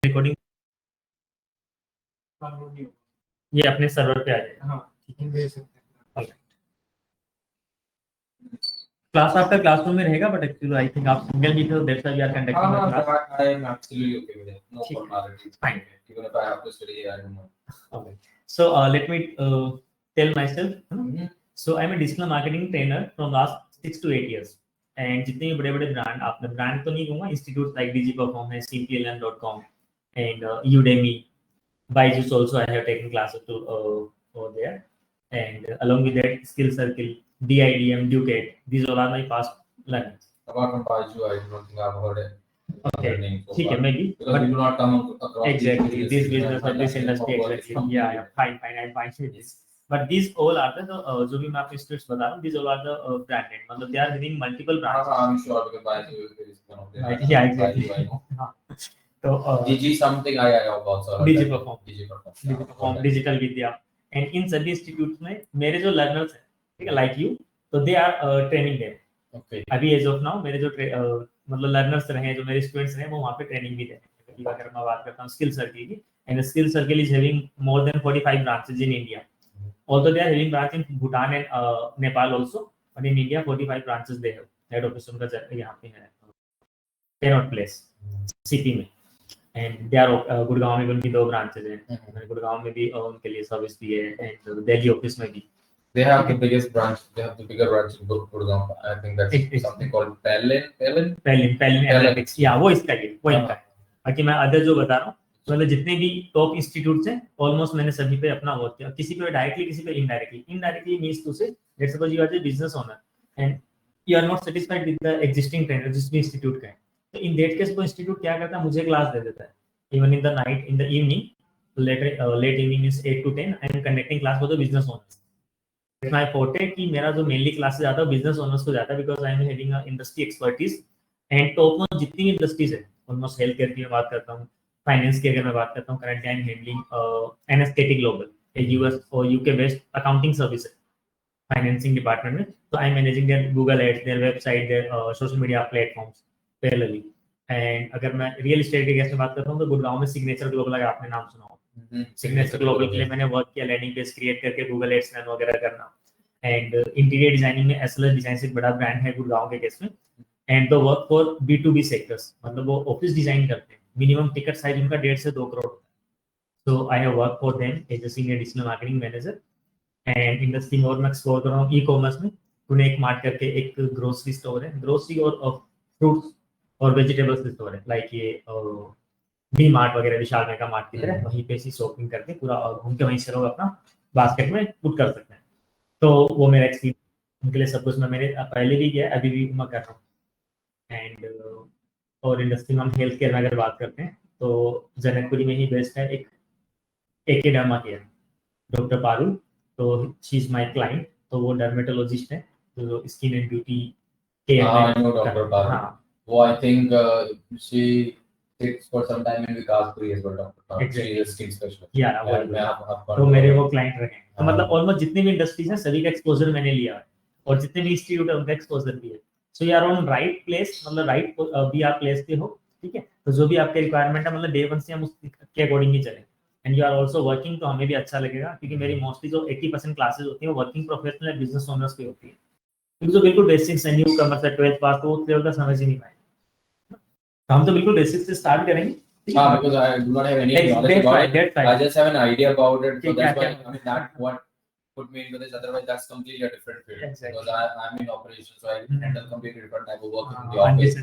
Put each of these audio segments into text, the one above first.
Recording ये अपने server पे आ जाएगा। हाँ ठीक है, भेज सकते हैं। क्लास आपका क्लासरूम में रहेगा, बट एक्चुअली आई थिंक आप सिंगल ही थे, so that's why we are conducting the class. I am absolutely okay with it. No ठीक है, formality. fine. Even if I have to study, I don't know. Okay. So let me tell myself. Mhm. So I'm a digital marketing trainer from last 6 to 8 years. And जितने भी बड़े-बड़े brand, आपने brand तो नहीं कहूँगा, institute like डिजी perform है, cpln.com and Udemy, Byju's also I have taken classes to over there. And along with that, Skill Circle, DIDM, Ducat, these all are my past learnings. Apart from Baju, I don't think I've heard it. Okay, Name so ठीक है, far. maybe. Because But we do not come across exactly this these business or this and industry, work exactly. from Yeah, here. fine, I'm fine with this. But these all are the जो भी मैं आपको students बता रहा हूँ, these all are the branded, मतलब they are having multiple brands. I'm sure because Baju is one of them. Right, yeah, exactly. Baju, I know. हाँ, तो DG something I have also heard. DG that. Perform, DG Perform. DG Perform, digital Vidya, and इन सभी institutes में मेरे जो learners हैं, ठीक है, like you, तो they are training them. Okay. अभी एज ऑफ नाउ मेरे जो मतलब लर्नर्स रहे, जो मेरे स्टूडेंट्स रहे, वो वहाँ पे ट्रेनिंग भी दे रहे हैं। अगर मैं बात करता हूँ स्किल सर्किल की, and skill circle is having more than 45 branches in India, although they are having branch in Bhutan and Nepal also, but in India 45 branches they have. Head office उनका यहाँ पे है कैनॉट प्लेस सिटी में, and they are Gurgaon में भी उनकी 2 branches हैं। गुड़गांव में भी उनके लिए सर्विस भी है, एंड दिल्ली ऑफिस में भी। They have the biggest branch. They have the bigger branch in Gurgaon. I think that's something called Pelin Analytics. या वो इसका ही, वो इनका है। बाकी मैं अदर जो बता रहा हूँ, मतलब जितने भी टॉप इंस्टीट्यूट्स हैं, ऑलमोस्ट मैंने सभी पे अपना वर्क किया, किसी पे डायरेक्टली, किसी पे indirectly. Indirectly means to say, let's suppose you are the business owner and you are not satisfied with the existing trainer जिस भी इंस्टीट्यूट का है, तो इन दैट केस वो इंस्टीट्यूट क्या करता है, मुझे क्लास दे देता है, even in the night, in the evening, late evening means 8 to 10 I am conducting class for the business owners. My forte कि मेरा जो मेनली क्लासेस आता है बिजनेस ओनर्स को जाता है, because I am having industry expertise, and top में जितनी भी इंडस्ट्रीज है, ऑलमोस्ट हेल्थ केयर की मैं बात करता हूँ, फाइनेंस की अगर मैं बात करता हूँ, currently I am handling Anesthetic Global, US और यूके बेस्ड अकाउंटिंग सर्विस है फाइनेंसिंग डिपार्टमेंट में, तो I am managing their Google ads, their website, their social media platforms parallelly. And अगर मैं रियल एस्टेट के केस में बात करता हूँ, तो गुड़गांव में सिग्नेचर ग्लोबल का आपने नाम सुना होगा। सिग्नेचर ग्लोबल के लिए मैंने वर्क किया, लैंडिंग पेज क्रिएट करके गूगल एड्स रन वगैरह करना, एंड इंटीरियर डिजाइनिंग में एसएलएस डिजाइन से एक बड़ा ब्रांड है गुड़गांव के केस में, and the work for B2B sectors, मतलब वो ऑफिस डिजाइन करते हैं, मिनिमम टिकट साइज उनका 1.5 से 2 करोड़ होता है। So I have work for them as a senior digital marketing manager. And industry में और मैं एक्सप्लोर कर रहा हूँ, ई कॉमर्स में पुणे एक मार्ट करके एक ग्रोसरी स्टोर है, ग्रोसरी और फ्रूट्स और वेजिटेबल्स स्टोर है, लाइक ये डी मार्ट वगैरह, विशाल मेगा मार्ट की तरह, वहीं पे से शॉपिंग करके पूरा घूम के वहीं से लोग अपना बास्केट में पुट कर सकते हैं। तो वो मेरा एक्सपीरियंस उनके लिए सब कुछ मैं मैंने पहले भी किया, अभी भी मैं कर रहा हूँ। एंड और इंडस्ट्री में हम हेल्थ केयर में अगर बात करते हैं, तो जनकपुरी में ही बेस्ट है एक एकेडमा केयर, डॉक्टर पारुल, तो शी इज माय क्लाइंट, तो वो डर्मेटोलॉजिस्ट है, तो स्किन एंड ब्यूटी केयर में। I know Dr. Paru. हाँ, वो I think she sits for some time in Vikaspuri as well. Dr. Paru. Exactly. She is a skin specialist. Yeah, मैं वही। आपको तो मेरे वो क्लाइंट रहे हैं, तो हाँ। मतलब ऑलमोस्ट जितनी भी इंडस्ट्रीज हैं सभी का एक्सपोजर मैंने लिया है, और जितने भी इंस्टीट्यूट है उनका एक्सपोजर भी है। So you are on right place, मतलब राइट भी आप प्लेस पे हो, ठीक है। तो जो भी आपके रिक्वायरमेंट है, मतलब डे 1 से हम उसके अकॉर्डिंग ही चलें, and you are also working, तो हमें भी अच्छा लगेगा, क्योंकि मेरी मोस्टली जो 80% क्लासेस होती है वो वर्किंग प्रोफेशनल बिजनेस ओनर्स की होती है, क्योंकि जो बिल्कुल बेसिक्स है, न्यू कमर्स है, 12th पास, तो उस लेवल का समझ ही नहीं पाए। तो हम तो बिल्कुल बेसिक्स से स्टार्ट करेंगे। Because I do not have any knowledge about it. I just have an idea about it. So that's why, I mean, that what put me into this. Otherwise, that's completely a different field. Exactly. Because I'm in operations, so I handle completely different type of work in the office.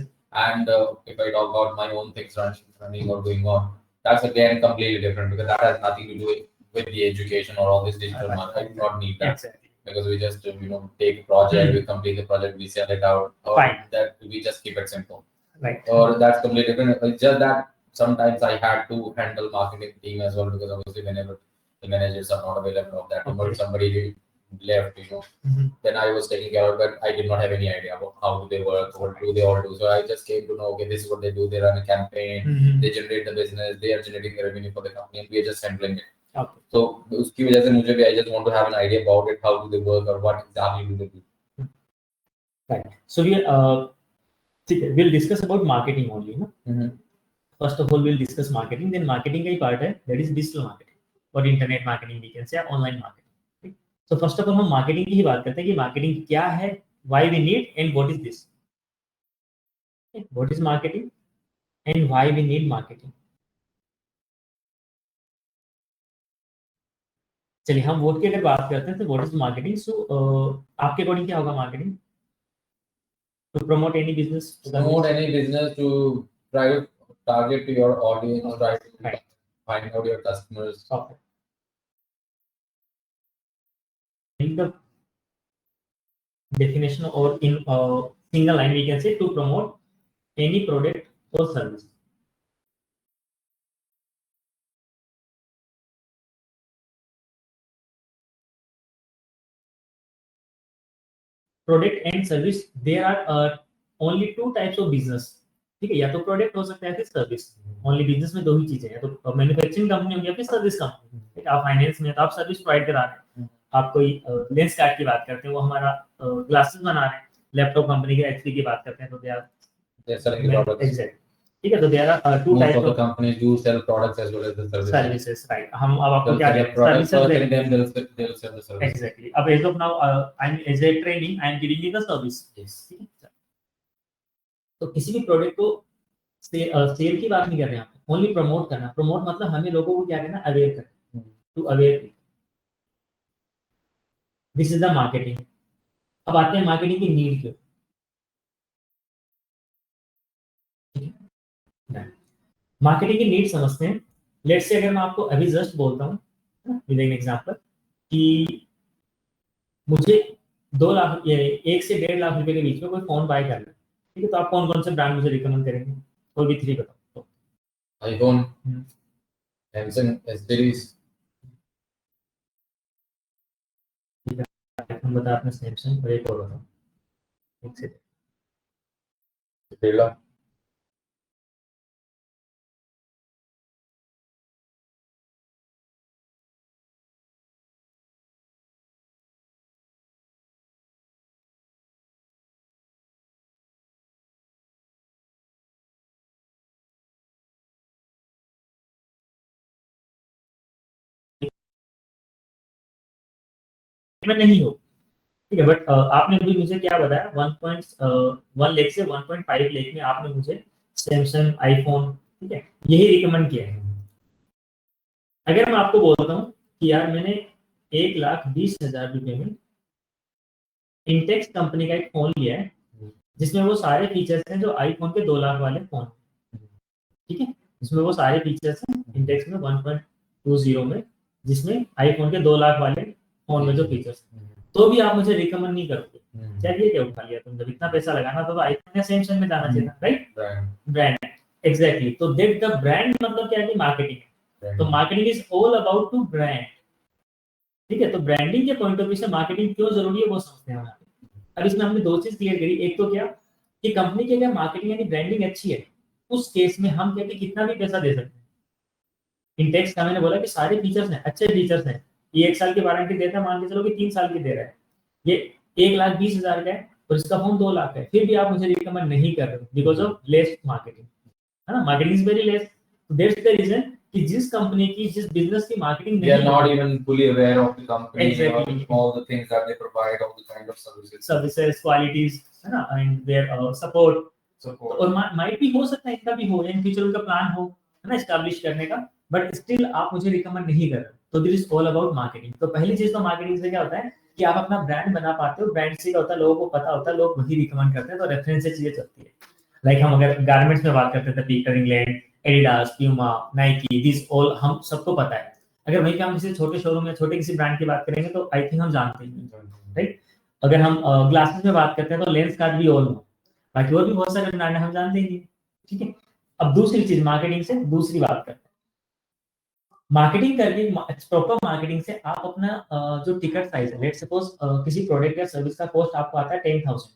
And if I talk about my own things running or going on, that's again completely different, because that has nothing to do with the education or all this digital marketing. I do not need that. Exactly. Because we just take a project, we complete the project, we sell it out, or Fine. that we just keep it simple. Right. Or that's completely different. It's just that sometimes I had to handle marketing team as well, because obviously whenever the managers are not available of that, or somebody left, then I was taking care of it, but I did not have any idea about how do they work, what do they all do. So I just came to know, okay, this is what they do. They run a campaign, they generate the business, they are generating the revenue for the company, and we are just handling it. Okay. So उसकी वजह से मुझे भी, I just want to have an idea about it, how do they work, or what exactly do they do. Right. So we we'll discuss about marketing only, ना? First of all will discuss marketing, then marketing का ही part है that is digital marketing और internet marketing we can say, online marketing. तो first of all हम marketing की ही बात करते हैं कि मार्केटिंग क्या है, why we need and what is this, what is marketing and why we need marketing. चलिए हम वोट की अगर बात करते हैं तो व्हाट इज मार्केटिंग। सो आपके अकॉर्डिंग क्या होगा marketing? To promote any business, Promote any business, to try to target to your audience, try to Right. find out your customers. Okay. In the definition or in single line we can say to promote any product or service. Product and service, there are only two types of business. ठीक है, या तो product हो सकता है फिर service. Only business में दो ही चीजें हैं, तो मैन्युफैक्चरिंग कंपनी होगी या फिर सर्विस कंपनी। ठीक है, आप फाइनेंस में तो आप सर्विस प्रोवाइड करा रहे हैं, आप कोई लेंस कार्ड की बात करते हैं वो हमारा ग्लासेस बना रहे हैं, लैपटॉप कंपनी के एचपी की बात करते हैं तो They're selling the products. Exact. ठीक है, तो there are two Most types of the of companies do sell products as well as the services. Services. Right, हम अब आपको They'll क्या sell a कहते हैं, product first services. and then they'll sell the service. Exactly, अब as of now I am as a training I am giving you the service. ठीक है, तो किसी भी प्रोडक्ट को सेल की बात नहीं कर रहे हैं, ओनली प्रमोट करना। प्रमोट मतलब हमें लोगों को क्या करना, अवेयर करना, to aware. This is the marketing. अब आते हैं मार्केटिंग की नीड क्यों। मार्केटिंग की नीड समझते हैं। लेट्स से अगर मैं आपको अभी जस्ट बोलता हूँ विद एन एग्जांपल कि मुझे 2 लाख 1 से 1.5 लाख रुपए के बीच में कोई फोन बाय करना है, ठीक है, तो आप कौन कौन से ब्रांड मुझे रिकमेंड करेंगे? कोई भी 3 बताओ। iPhone, Samsung, S series. हम बता, आपने सैमसंग और एक और बताओ, एक से Birla. में नहीं हो। ठीक है, बट आपने अभी मुझे क्या बताया, 1.1 लाख से 1.5 लाख में आपने मुझे सैमसंग, आईफोन, ठीक है, यही रिकमेंड किया है। अगर मैं आपको बोलता हूँ कि यार मैंने 1,20,000 रुपए में इंटेक्स कंपनी का एक फोन लिया है जिसमें वो सारे फीचर्स हैं जो आईफोन के 2 लाख वाले फोन, ठीक है, जिसमें वो सारे फीचर्स हैं इंटेक्स में 1.20 में, जिसमें आईफोन के 2 लाख वाले फोन में जो फीचर्स, तो भी आप मुझे रिकमेंड नहीं करोगे। चलिए, क्या उठा लिया तुम, जब इतना पैसा लगाना था तो आईफोन या सैमसंग में जाना चाहिए था, राइट? Brand, exactly. तो दैट द ब्रांड मतलब क्या है कि मार्केटिंग है। तो marketing is all about to brand. ठीक है, तो ब्रांडिंग के पॉइंट ऑफ व्यू से मार्केटिंग क्यों जरूरी है वो समझते हैं। अब इसमें हमने 2 चीज क्लियर करी। एक तो क्या कि कंपनी की अगर मार्केटिंग यानी ब्रांडिंग अच्छी है, उस केस में हम कहते कितना भी पैसा दे सकते हैं। इंटेक्स का मैंने बोला कि सारे फीचर्स हैं, अच्छे फीचर्स हैं, ये 1 साल की वारंटी देता है, मान के चलो कि 3 साल की दे रहा है, ये 1,20,000 का है और इसका फोन 2 लाख है, फिर भी आप मुझे रिकमेंड नहीं कर रहे बिकॉज ऑफ लेस मार्केटिंग, है ना? Marketing is very less. That's the reason कि जिस कंपनी की, जिस बिजनेस की marketing They are not even fully aware of the company, Exactly. all the things that they provide, all the kind of services, qualities, है ना, एंड देयर सपोर्ट। और माइट भी हो सकता है इनका भी हो, इन फ्यूचर उनका प्लान हो, है ना, एस्टैब्लिश करने का, बट स्टिल आप मुझे रिकमेंड नहीं कर रहे। तो this is all about marketing. तो पहली चीज तो मार्केटिंग से क्या होता है कि आप अपना ब्रांड बना पाते हो। ब्रांड से क्या होता है, लोगों को पता होता है, लोग वही रिकमेंड करते हैं, तो रेफरेंस से चीजें चलती है। लाइक हम अगर गारमेंट्स में बात करते थे, Peter England, Adidas, Puma, Nike, this all हम सबको पता है। अगर वहीं पे हम किसी छोटे शोरूम या छोटे किसी ब्रांड की बात करेंगे तो आई थिंक हम जानते हैं, राइट? अगर हम ग्लासेस में बात करते हैं तो लेंस कार्ड भी ऑल हो, बाकी और भी बहुत सारे ब्रांड हम जानते ही नहीं। ठीक है, अब दूसरी चीज मार्केटिंग से दूसरी बात करते हैं। मार्केटिंग करके, प्रॉपर मार्केटिंग से आप अपना जो टिकट साइज है, लेट्स सपोज किसी प्रोडक्ट या सर्विस का कॉस्ट आपको आता है 10,000,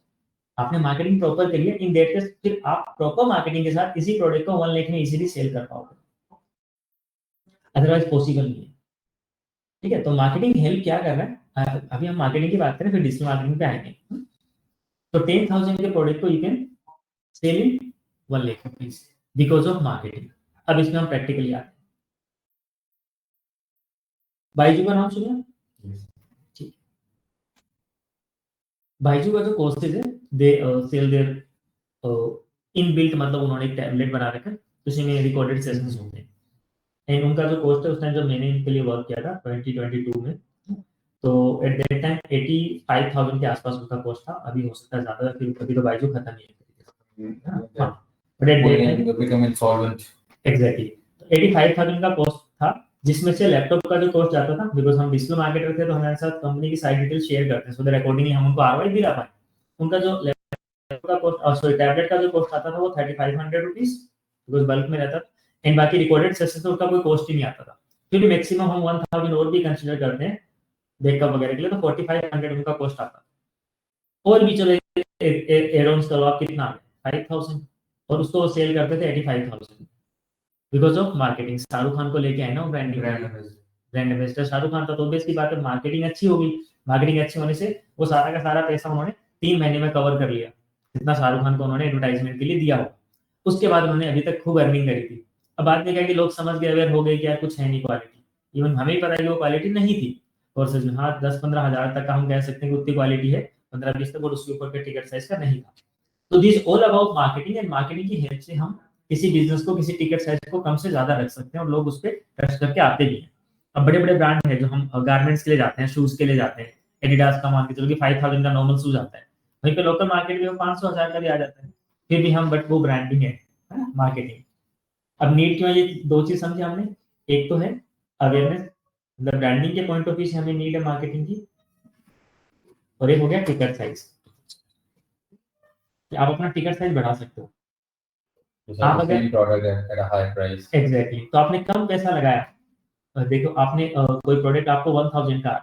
आपने मार्केटिंग प्रॉपर करी है, इन दैट केस फिर आप प्रॉपर मार्केटिंग के साथ इसी प्रोडक्ट को 1 लाख में इजीली सेल कर पाओगे, अदरवाइज पॉसिबल नहीं है। ठीक है, तो मार्केटिंग हेल्प क्या कर रहा है, अभी हम मार्केटिंग की बात करें फिर डिजिटल मार्केटिंग पे आएंगे। तो 10,000 के प्रोडक्ट को you can sell in 1 lakh rupees. Because of marketing. अब इसमें हम प्रैक्टिकली आते हैं। बाइजू का नाम सुनिए? ठीक। बाइजू का जो कोर्सेज है, दे सेल देयर इनबिल्ट, मतलब उन्होंने एक टैबलेट बना रखा है, उसी में रिकॉर्डेड सेशंस होते हैं। एंड उनका जो कोर्स है, उस टाइम जब मैंने इनके लिए वर्क किया था 2022 में, तो एट दैट टाइम 85,000 के आसपास उसका कॉस्ट था। अभी हो सकता है ज्यादा, फिर अभी तो बाइजू खत्म ही है। हाँ, but at that time become insolvent. Exactly 85,000 का कॉस्ट था, जिसमें से लैपटॉप का जो कॉस्ट जाता था, बिकॉज हम डिजिटल मार्केटर थे तो हमारे साथ कंपनी की साइड डिटेल शेयर करते हैं, सो दैट अकॉर्डिंगली हम उनको आरओआई दिला पाए। उनका जो लैपटॉप का कॉस्ट, सॉरी टैबलेट का जो कॉस्ट आता था वो 3500 रुपीज, बिकॉज बल्क में रहता था। एंड बाकी रिकॉर्डेड सेशन तो उसका कोई कॉस्ट ही नहीं आता था। फिर भी मैक्सिमम हम 1000 और भी कंसीडर करते हैं बैकअप वगैरह के लिए, तो 4500 उनका कॉस्ट आता। और भी चलो एड ऑन्स करो आप, कितना 5000, और उसको वो सेल करते थे 85,000 because of marketing. Shahrukh Khan को लेके आए ना branding, brand ambassador Shahrukh Khan था, तो ऑब्वियस की बात है मार्केटिंग अच्छी होगी। मार्केटिंग अच्छी होने से वो सारा का सारा पैसा उन्होंने 3 महीने में कवर कर लिया, जितना शाहरुख खान को उन्होंने एडवर्टाइजमेंट के लिए दिया हो। उसके बाद उन्होंने अभी तक खूब अर्निंग करी थी। अब बाद में क्या कि लोग समझ गए, अवेयर हो गए कि यार कुछ है नहीं क्वालिटी। इवन हमें ही पता है कि वो क्वालिटी नहीं थी कोर्सेज में। हाँ, 10-15 हजार तक का हम कह सकते हैं कि उतनी क्वालिटी है, 15-20 तक, और उसके ऊपर के टिकट साइज का नहीं था। तो this all about marketing, and marketing की हेल्प से हम किसी बिजनेस को, किसी टिकट साइज को कम से ज्यादा रख सकते हैं, और लोग उस पर ट्रस्ट करके आते भी हैं। अब बड़े बड़े ब्रांड है जो हम गारमेंट्स के लिए जाते हैं, शूज के लिए जाते हैं, एडिडास का मान के चलो कि 5000 का नॉर्मल शूज आता है, वहीं पे लोकल मार्केट में वो 500,000 का भी आ जाता है। फिर भी हम, बट वो ब्रांडिंग है, मार्केटिंग। अब नीड क्यों है, ये दो चीज समझे हमने। एक तो है अवेयरनेस, मतलब ब्रांडिंग के पॉइंट ऑफ व्यू से हमें नीड है मार्केटिंग की, और एक हो गया टिकट साइज, आप अपना टिकट साइज बढ़ा सकते हो। आप अगर Same product at a high price. Exactly तो आपने कम पैसा लगाया, देखो आपने कोई प्रोडक्ट आपको 1000 का है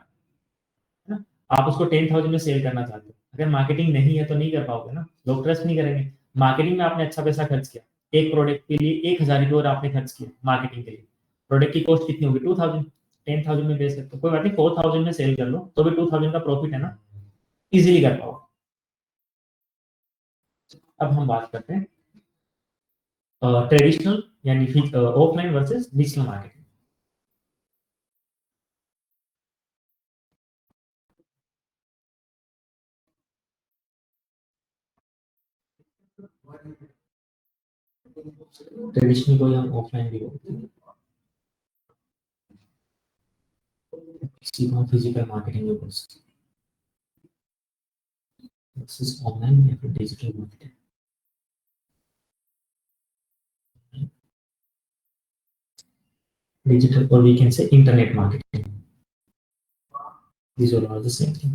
ना, आप उसको 10,000 में सेल करना चाहते हो, अगर मार्केटिंग नहीं है तो नहीं कर पाओगे ना, लोग ट्रस्ट नहीं करेंगे। मार्केटिंग में आपने अच्छा पैसा खर्च किया, एक प्रोडक्ट के लिए 1000 रुपये और आपने खर्च किया मार्केटिंग के लिए, प्रोडक्ट की कॉस्ट कितनी होगी 2000, 10,000 में बेच सकते हो, कोई बात नहीं 4000 में सेल कर लो, तो भी 2000 का प्रॉफिट है ना, इजीली कर पाओ। अब हम बात करते हैं ट्रेडिशनल यानी offline versus digital marketing. Traditional को हम ऑफलाइन भी बोलते हैं, फिजिकल मार्केटिंग भी बोल सकते हैं, वर्सेस ऑनलाइन या फिर digital marketing. Digital, or we can say internet marketing. These all are the same thing.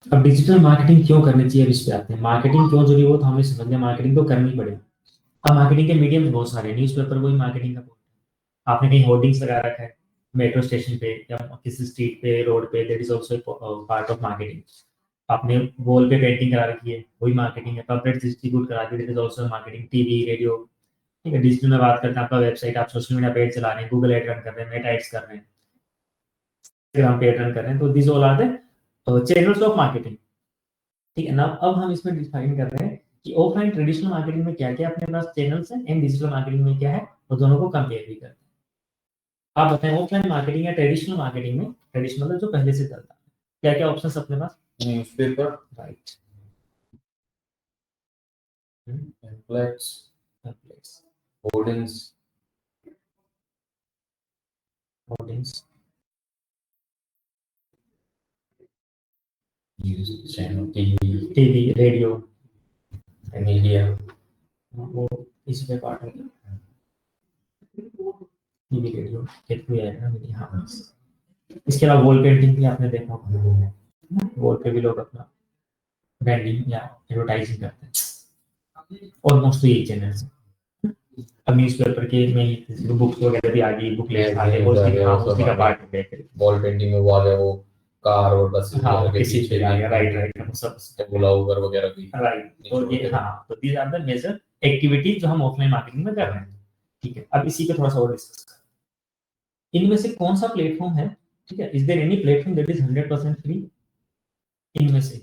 अब डिजिटल मार्केटिंग क्यों करनी चाहिए, इस पे आते हैं। मार्केटिंग क्यों जरूरी हो, तो हमें समझना है मार्केटिंग तो करनी पड़ेगी। अब मार्केटिंग के मीडियम बहुत सारे, न्यूज़पेपर वही मार्केटिंग का, आपने कहीं होर्डिंग्स लगा रखा है मेट्रो स्टेशन पे या किसी स्ट्रीट पे, रोड पे, that is also part of marketing. आपने वॉल पे पेंटिंग करा रखी है, वही मार्केटिंग है। पम्पलेट्स डिस्ट्रीब्यूट करा दी, that is also marketing. TV, radio, ठीक है। डिजिटल में बात करते हैं, आपका वेबसाइट, आप सोशल मीडिया पेज चला रहे हैं, गूगल एड रन कर रहे हैं, मेटा एड्स कर रहे हैं, इंस्टाग्राम पे रन कर रहे हैं, तो this all are the channels of marketing. ठीक है ना। अब हम इसमें डिफाइन कर रहे हैं कि ऑफलाइन ट्रेडिशनल मार्केटिंग में क्या क्या अपने पास चैनल्स हैं, एंड डिजिटल मार्केटिंग में क्या है, और दोनों को कंपेयर भी करते हैं। आप बताएं ऑफलाइन मार्केटिंग या ट्रेडिशनल मार्केटिंग में, ट्रेडिशनल मतलब जो पहले से चलता है, क्या क्या ऑप्शंस अपने पास। Newspaper, right, pamphlets, templates, hoardings, hoardings, news channel, TV, TV, radio, media. वो इसी पे पार्ट है। टीवी, रेडियो, गेट भी आएगा ना मीडिया, हाँ। इसके अलावा वॉल पेंटिंग भी आपने देखा होगा, वॉल पे भी लोग अपना ब्रांडिंग या एडवर्टाइजिंग करते हैं। ऑलमोस्ट तो यही चैनल है। अब न्यूज़पेपर के में बुक्स वगैरह भी आ गई, बुकलेट्स आ गए, उसी का पार्ट है। वॉल पेंटिंग में वो आ गया, वो कार और बस हाँ, किसी पे आ गया, राइट राइट, सब ओला उबर वगैरह की। राइट। तो ये, हाँ, तो these are the major activities जो हम ऑफलाइन मार्केटिंग में कर रहे हैं। ठीक है, अब इसी पे थोड़ा सा और डिस्कस करें। इनमें से कौन सा प्लेटफॉर्म है, ठीक है, is there any platform that is 100% free, इनमें से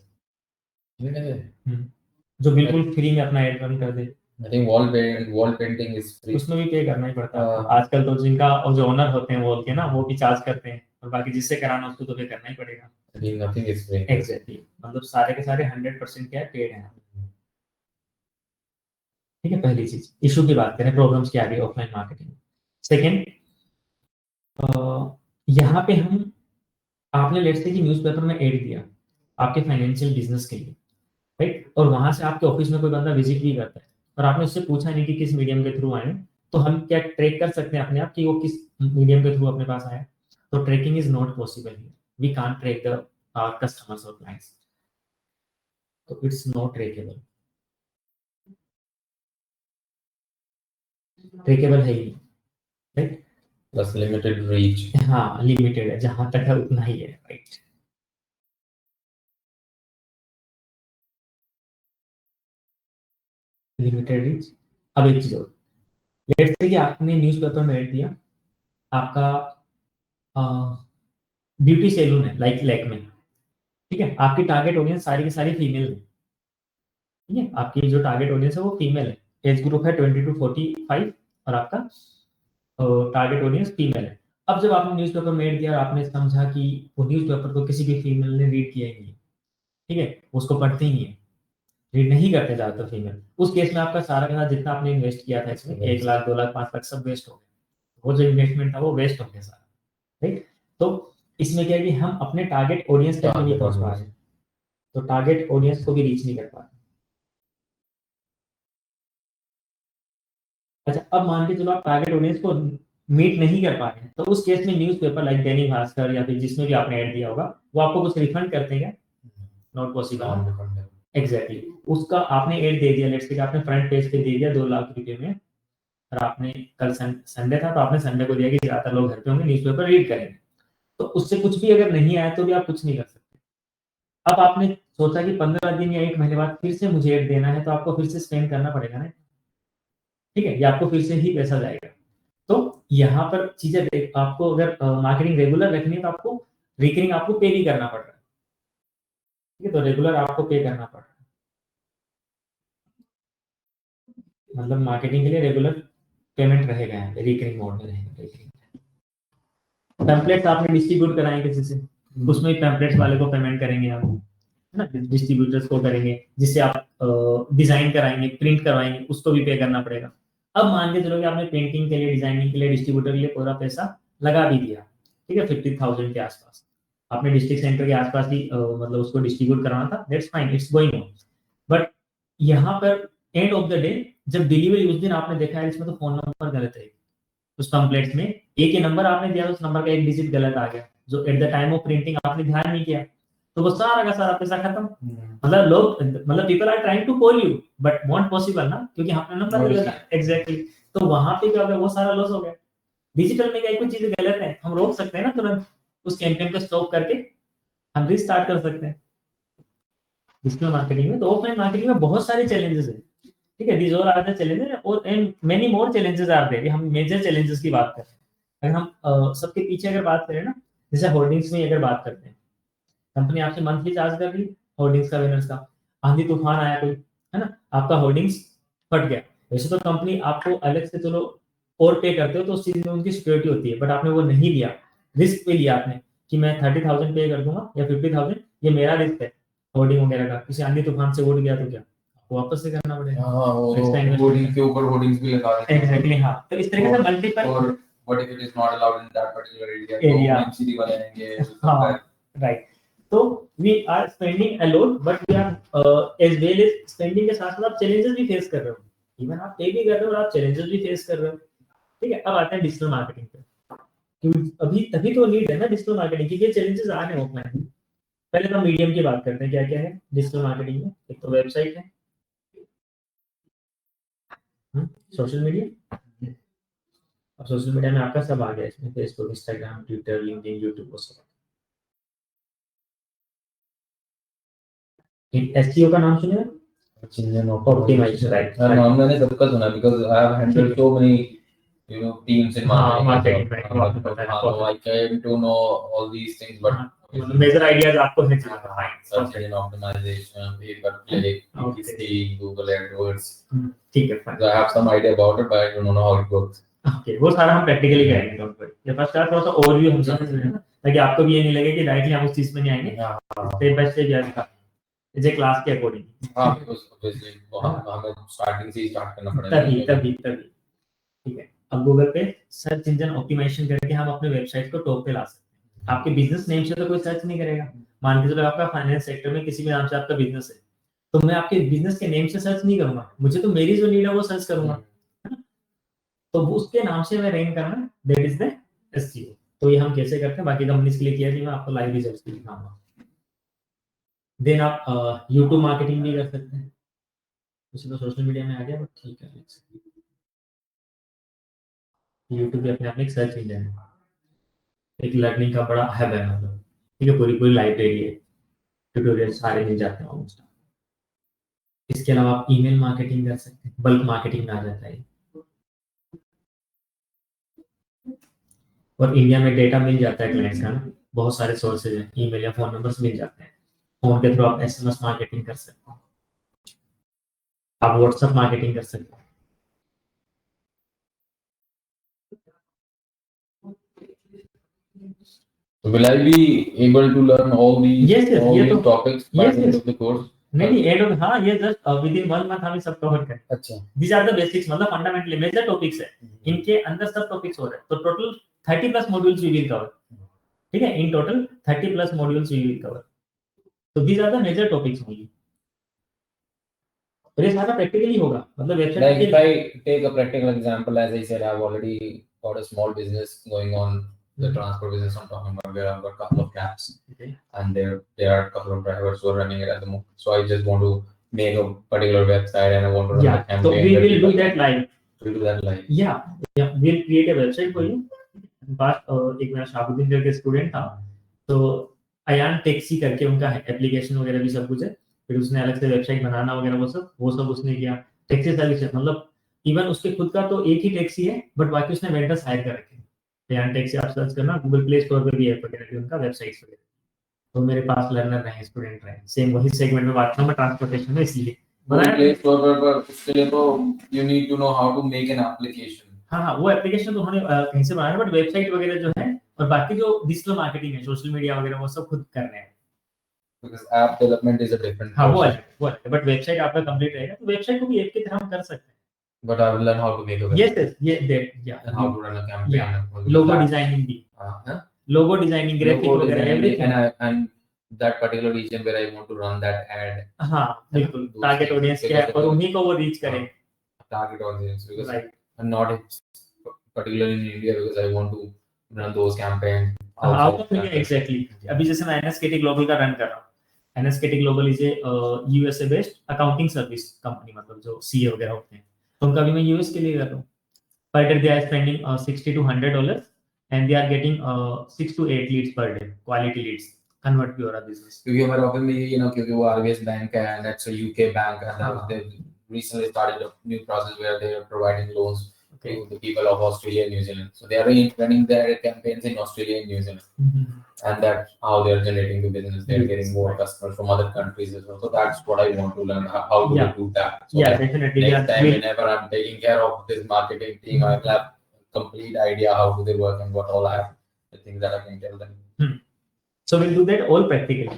जो बिल्कुल फ्री में अपना एड रन कर दे। I think wall painting is free. उसमें भी पे करना ही पड़ता है हाँ। आजकल तो, जिनका और जो ओनर होते हैं वॉल के ना, वो भी चार्ज करते हैं, और बाकी जिससे कराना उसको तो पे करना ही पड़ेगा। I think nothing is free. Exactly, मतलब सारे के सारे 100% क्या है, पेड हैं। ठीक है, पहली चीज इशू की बात करें, प्रॉब्लम्स क्या आ रही है ऑफलाइन मार्केटिंग। सेकंड, यहाँ पे हम, आपने लेट्स से कि न्यूज़पेपर में ऐड दिया आपके फाइनेंशियल बिजनेस के लिए, राइट, और वहां से आपके ऑफिस में कोई बंदा विजिट भी करता है और आपने उससे पूछा नहीं कि किस मीडियम के थ्रू आए हैं, तो हम क्या ट्रैक कर सकते हैं अपने आप कि वो किस मीडियम के थ्रू अपने पास आया? तो tracking is not possible here, we can't track the customers और क्लाइंट्स, तो इट्स नॉट ट्रैकेबल, ट्रैकेबल है ही, राइट। Plus limited reach. हाँ, लिमिटेड है, जहां तक है उतना ही है, राइट। Limited reach. अब एक चीज और, लेट्स से कि आपने न्यूज़पेपर में ऐड दिया, आपका ब्यूटी सैलून है लाइक लैक्मे, ठीक है, आपकी टारगेट ऑडियंस सारी की सारी फीमेल है, ठीक है, आपकी जो टारगेट ऑडियंस है वो फीमेल है, एज ग्रुप है 20 to 45, और आपका टारगेट ऑडियंस फीमेल है। अब जब आपने न्यूज़पेपर में ऐड दिया और आपने समझा कि वो न्यूज़पेपर को किसी भी फीमेल ने रीड किया ही नहीं, ठीक है, उसको पढ़ते ही नहीं है, रीड नहीं करते ज्यादातर फीमेल, उस केस में आपका सारा का सारा जितना आपने इन्वेस्ट किया था इसमें 1 लाख 2 लाख 5 लाख सब वेस्ट हो गया, वो जो इन्वेस्टमेंट था वो वेस्ट हो गया सारा, राइट। तो इसमें क्या है कि हम अपने टारगेट ऑडियंस तक नहीं पहुंच पा रहे, तो टारगेट ऑडियंस को भी रीच नहीं कर पा रहे। अच्छा, अब मान के चलो आप टारगेट ऑडियंस को मीट नहीं कर पा रहे हैं, तो उस केस में न्यूज़पेपर लाइक दैनिक भास्कर या फिर जिसमें भी आपने ऐड दिया होगा, वो आपको कुछ रिफंड करते हैं क्या? Not possible. एग्जैक्टली, उसका आपने ऐड दे दिया, लेट्स से आपने फ्रंट पेज पे दे दिया 2 लाख रुपए में, और आपने कल संडे था तो आपने संडे को दिया कि ज्यादातर लोग घर पे होंगे, न्यूज़पेपर रीड करेंगे, तो उससे कुछ भी अगर नहीं आया तो भी आप कुछ नहीं कर सकते। अब आपने सोचा कि 15 दिन या 1 महीने बाद फिर से मुझे ऐड देना है, तो आपको फिर से स्पेंड करना पड़ेगा ना, ठीक है, ये आपको फिर से ही पैसा जाएगा। तो यहाँ पर चीजें आपको अगर मार्केटिंग रेगुलर रखनी है तो आपको रिकरिंग आपको पे भी करना पड़ रहा है, ठीक है, तो रेगुलर आपको पे करना पड़ रहा है, मतलब मार्केटिंग के लिए रेगुलर पेमेंट रहेगा, यहाँ पे रिकरिंग मोड में रहेगा। टेम्पलेट्स आपने डिस्ट्रीब्यूट कराएं किसी से, उसमें टेम्पलेट्स वाले को पेमेंट करेंगे आप, है ना, डिस्ट्रीब्यूटर्स को करेंगे, जिससे आप डिजाइन कराएंगे, प्रिंट करवाएंगे, उसको भी पे करना पड़ेगा। अब मान के चलो कि आपने पेंटिंग के लिए, डिजाइनिंग के लिए, डिस्ट्रीब्यूटर के लिए पूरा पैसा लगा भी दिया, ठीक है, 50,000 के आसपास आपने डिस्ट्रिक्ट सेंटर के आसपास ही मतलब उसको डिस्ट्रीब्यूट कराना था, that's fine, it's going on. But यहाँ पर एंड ऑफ द डे जब डिलीवरी उस दिन आपने देखा है इसमें तो फोन नंबर गलत है, उस टेम्पलेट्स में एक ही नंबर आपने दिया, उस नंबर का एक डिजिट गलत आ गया, जो eight the time of printing आपने ध्यान नहीं किया, तो वो सारा का सारा पैसा खत्म। मतलब लोग, मतलब people are trying to call you but not possible ना, क्योंकि आपने नंबर गलत है, एग्जैक्टली, तो वहां पे क्या हो गया, वो सारा लॉस हो गया। डिजिटल में क्या कुछ चीजें गलत है, हम रोक सकते हैं ना तुरंत, उस कैंपेन को स्टॉप करके हम रीस्टार्ट कर सकते हैं। डिजिटल मार्केटिंग में, तो ऑफलाइन मार्केटिंग में बहुत सारे चैलेंजेस है, ठीक है, these all are the challenges, और and many more challenges are there. हम मेजर चैलेंजेस की बात करें, अगर हम सबके पीछे अगर बात करें ना, जैसे होर्डिंग्स में अगर बात करते हैं, कंपनी आपसे मंथली चार्ज कर रही होर्डिंग्स का, बैनर्स का, आंधी तूफान आया कोई, है ना, आपका होर्डिंग्स फट गया, वैसे तो कंपनी आपको अलग से चलो और पे करते हो, तो उस चीज में उनकी सिक्योरिटी होती है, बट आपने वो नहीं लिया, रिस्क पे लिया आपने कि मैं 30,000 पे कर दूंगा या 50,000, ये मेरा रिस्क है, होर्डिंग वगैरह का, किसी आंधी तूफान से उड़ गया तो क्या, आपको वापस से करना पड़ेगा। हाँ, वो होर्डिंग के ऊपर होर्डिंग्स भी लगा देते हैं। एग्जैक्टली, हाँ, तो इस तरीके से मल्टीपल, और what if it is not allowed in that particular area, Area. तो एमसीडी बनाएंगे, हाँ, राइट, तो we are spending a lot, but we are as well as spending के साथ साथ आप चैलेंजेस भी फेस कर रहे हो, इवन आप पे भी कर रहे हो और आप चैलेंजेस भी फेस कर रहे हो, ठीक है। अब आते हैं डिजिटल मार्केटिंग पे, क्योंकि अभी तो नीड है ना डिजिटल मार्केटिंग की, ये चैलेंजेस आ रहे हैं ऑफलाइन। पहले तो मीडियम की बात करते हैं, क्या क्या है डिजिटल मार्केटिंग में। एक तो वेबसाइट है, सोशल मीडिया, अब सोशल मीडिया में आपका सब आ गया, इसमें Facebook, Instagram, Twitter, LinkedIn, YouTube, वो सब। एसईओ का नाम सुने, ऑप्टिमाइज, राइट, नाम मैंने सबका सुना, because I have handled so many teams in marketing, marketing, right, so I came to know all these things, but major ideas आपको है search engine optimization, pay per click, PPC, Google AdWords. ठीक है fine. So I have some idea about it, but I don't know how it works. Okay वो सारा हम practically करेंगे don't worry. ये first class थोड़ा सा ओवरव्यू हम समझ रहे हैं ना, ताकि आपको भी ये नहीं लगे कि डायरेक्टली हम उस चीज में नहीं आएंगे. स्टेप बाय स्टेप याद रखा इसे क्लास के अकॉर्डिंग. हां obviously हमें स्टार्टिंग से ही स्टार्ट करना पड़ेगा. तभी ठीक है. अब गूगल पे सर्च इंजन ऑप्टिमाइजेशन करके हम अपने वेबसाइट को टॉप पे ला सकते हैं. आपके बिजनेस नेम से तो कोई सर्च नहीं करेगा. मान के चलो आपका फाइनेंस सेक्टर में किसी भी नाम से आपका बिजनेस है, तो मैं आपके बिजनेस के नेम से सर्च नहीं करूंगा. मुझे तो मेरी जो नीड है वो सर्च करूंगा, तो उसके नाम से मैं रैंक करना, दैट इज द एसईओ. तो ये हम कैसे करते हैं बाकी तो हमने इसके लिए किया कि मैं आपको लाइव रिजल्ट्स भी दिखाऊंगा. देन आप YouTube मार्केटिंग भी कर सकते हैं. उसे तो सोशल मीडिया में आ गया, बट ठीक है. YouTube भी अपने आप में एक सर्च इंजन है, एक लर्निंग का बड़ा हब है. मतलब ठीक है, पूरी लाइब्रेरी है, ट्यूटोरियल सारे मिल जाते हैं ऑलमोस्ट. इसके अलावा आप ईमेल मार्केटिंग कर सकते हैं, बल्क मार्केटिंग में आ जाता है. और इंडिया में डेटा मिल जाता है क्लाइंट्स का ना, बहुत सारे सोर्सेज हैं, ईमेल या फोन नंबर्स मिल जाते हैं. फोन के थ्रू आप एसएमएस मार्केटिंग कर सकते हैं, आप व्हाट्सएप मार्केटिंग कर सकते हैं. So will I be able to learn all these Yes, all ये these तो topics by the end of the course? नहीं एंड ऑफ हाँ ये जस्ट विद इन 1 मंथ हम सब कवर करें. अच्छा. दीस आर द बेसिक्स, मतलब फंडामेंटली मेजर टॉपिक्स है. इनके अंदर सब टॉपिक्स हो रहे हैं. तो total 30 plus modules we will cover. ठीक है, in total 30 plus modules we will cover. तो these are the major topics only. और ये सारा प्रैक्टिकली होगा, मतलब website Like if I take a practical example, as I said, I've already got a small business going on, the transport business I'm talking about, where I've got a couple of cabs, Okay. and there are a couple of drivers who are running it at the moment. So I just want to make a particular website and I want to run the campaign. So we will do that live. We'll do that live. Yeah, we'll create a website for you. But एक मेरा शाबुद्दीन करके student था, तो Ayan taxi करके उनका application वगैरह भी सब कुछ है. फिर उसने अलग से वेबसाइट बनाना वगैरह वो सब उसने किया. टैक्सी सर्विस, मतलब इवन उसके खुद का तो एक ही टैक्सी है, बट बाकी उसने वेंडर्स हायर कर रखे हैं. अयान टैक्सी आप सर्च करना, गूगल प्ले स्टोर पे भी है वगैरह उनका वेबसाइट्स वगैरह. तो मेरे पास लर्नर रहे, स्टूडेंट रहे, सेम वही सेगमेंट में बात कर रहा हूं मैं, ट्रांसपोर्टेशन में. इसलिए प्ले स्टोर पर उसके लिए तो you need to know how to make an application. हाँ वो एप्लीकेशन तो उन्होंने कहीं से बनाया, बट वेबसाइट वगैरह जो है और बाकी जो डिजिटल मार्केटिंग है, सोशल मीडिया वगैरह वो सब खुद कर रहे हैं. Because app development is a different. हाँ वो है, बट वेबसाइट आपका कंप्लीट रहेगा, तो वेबसाइट को भी ऐप की तरह हम कर सकते हैं. But I will learn how to make a website. Yes, And how to run a campaign. Yeah. Logo designing भी. Logo designing, graphic वगैरह everything. And that particular region where I want to run that ad. हाँ बिल्कुल, target audience क्या है और उन्हीं को वो reach करें. Target audience, because right. I'm not particularly in India, because I want to run those campaigns. Out of India, exactly. अभी जैसे मैं NSKT Global का run कर रहा हूँ. NSKT Global is a USA based accounting service company, मतलब जो CA वगैरह होते हैं, तो उनका भी मैं यूएस के लिए कर रहा हूँ. Per day they are spending $60 to $100 and they are getting 6 to 8 leads per day, quality leads. Convert भी हो रहा बिजनेस, क्योंकि हमारे ऑफिस में ये ना, क्योंकि वो आरबीएस बैंक है and that's a UK bank and they recently started a new process where they are providing loans to the people of Australia and New Zealand. So they are running their campaigns in Australia and New Zealand. And that's how they are generating the business. They are getting more customers from other countries as well. So that's what I want to learn, how to do that. So definitely. Next time, whenever I'm taking care of this marketing team, I will have complete idea how do they work and what all I have, the things that I can tell them. So we'll do that all practically.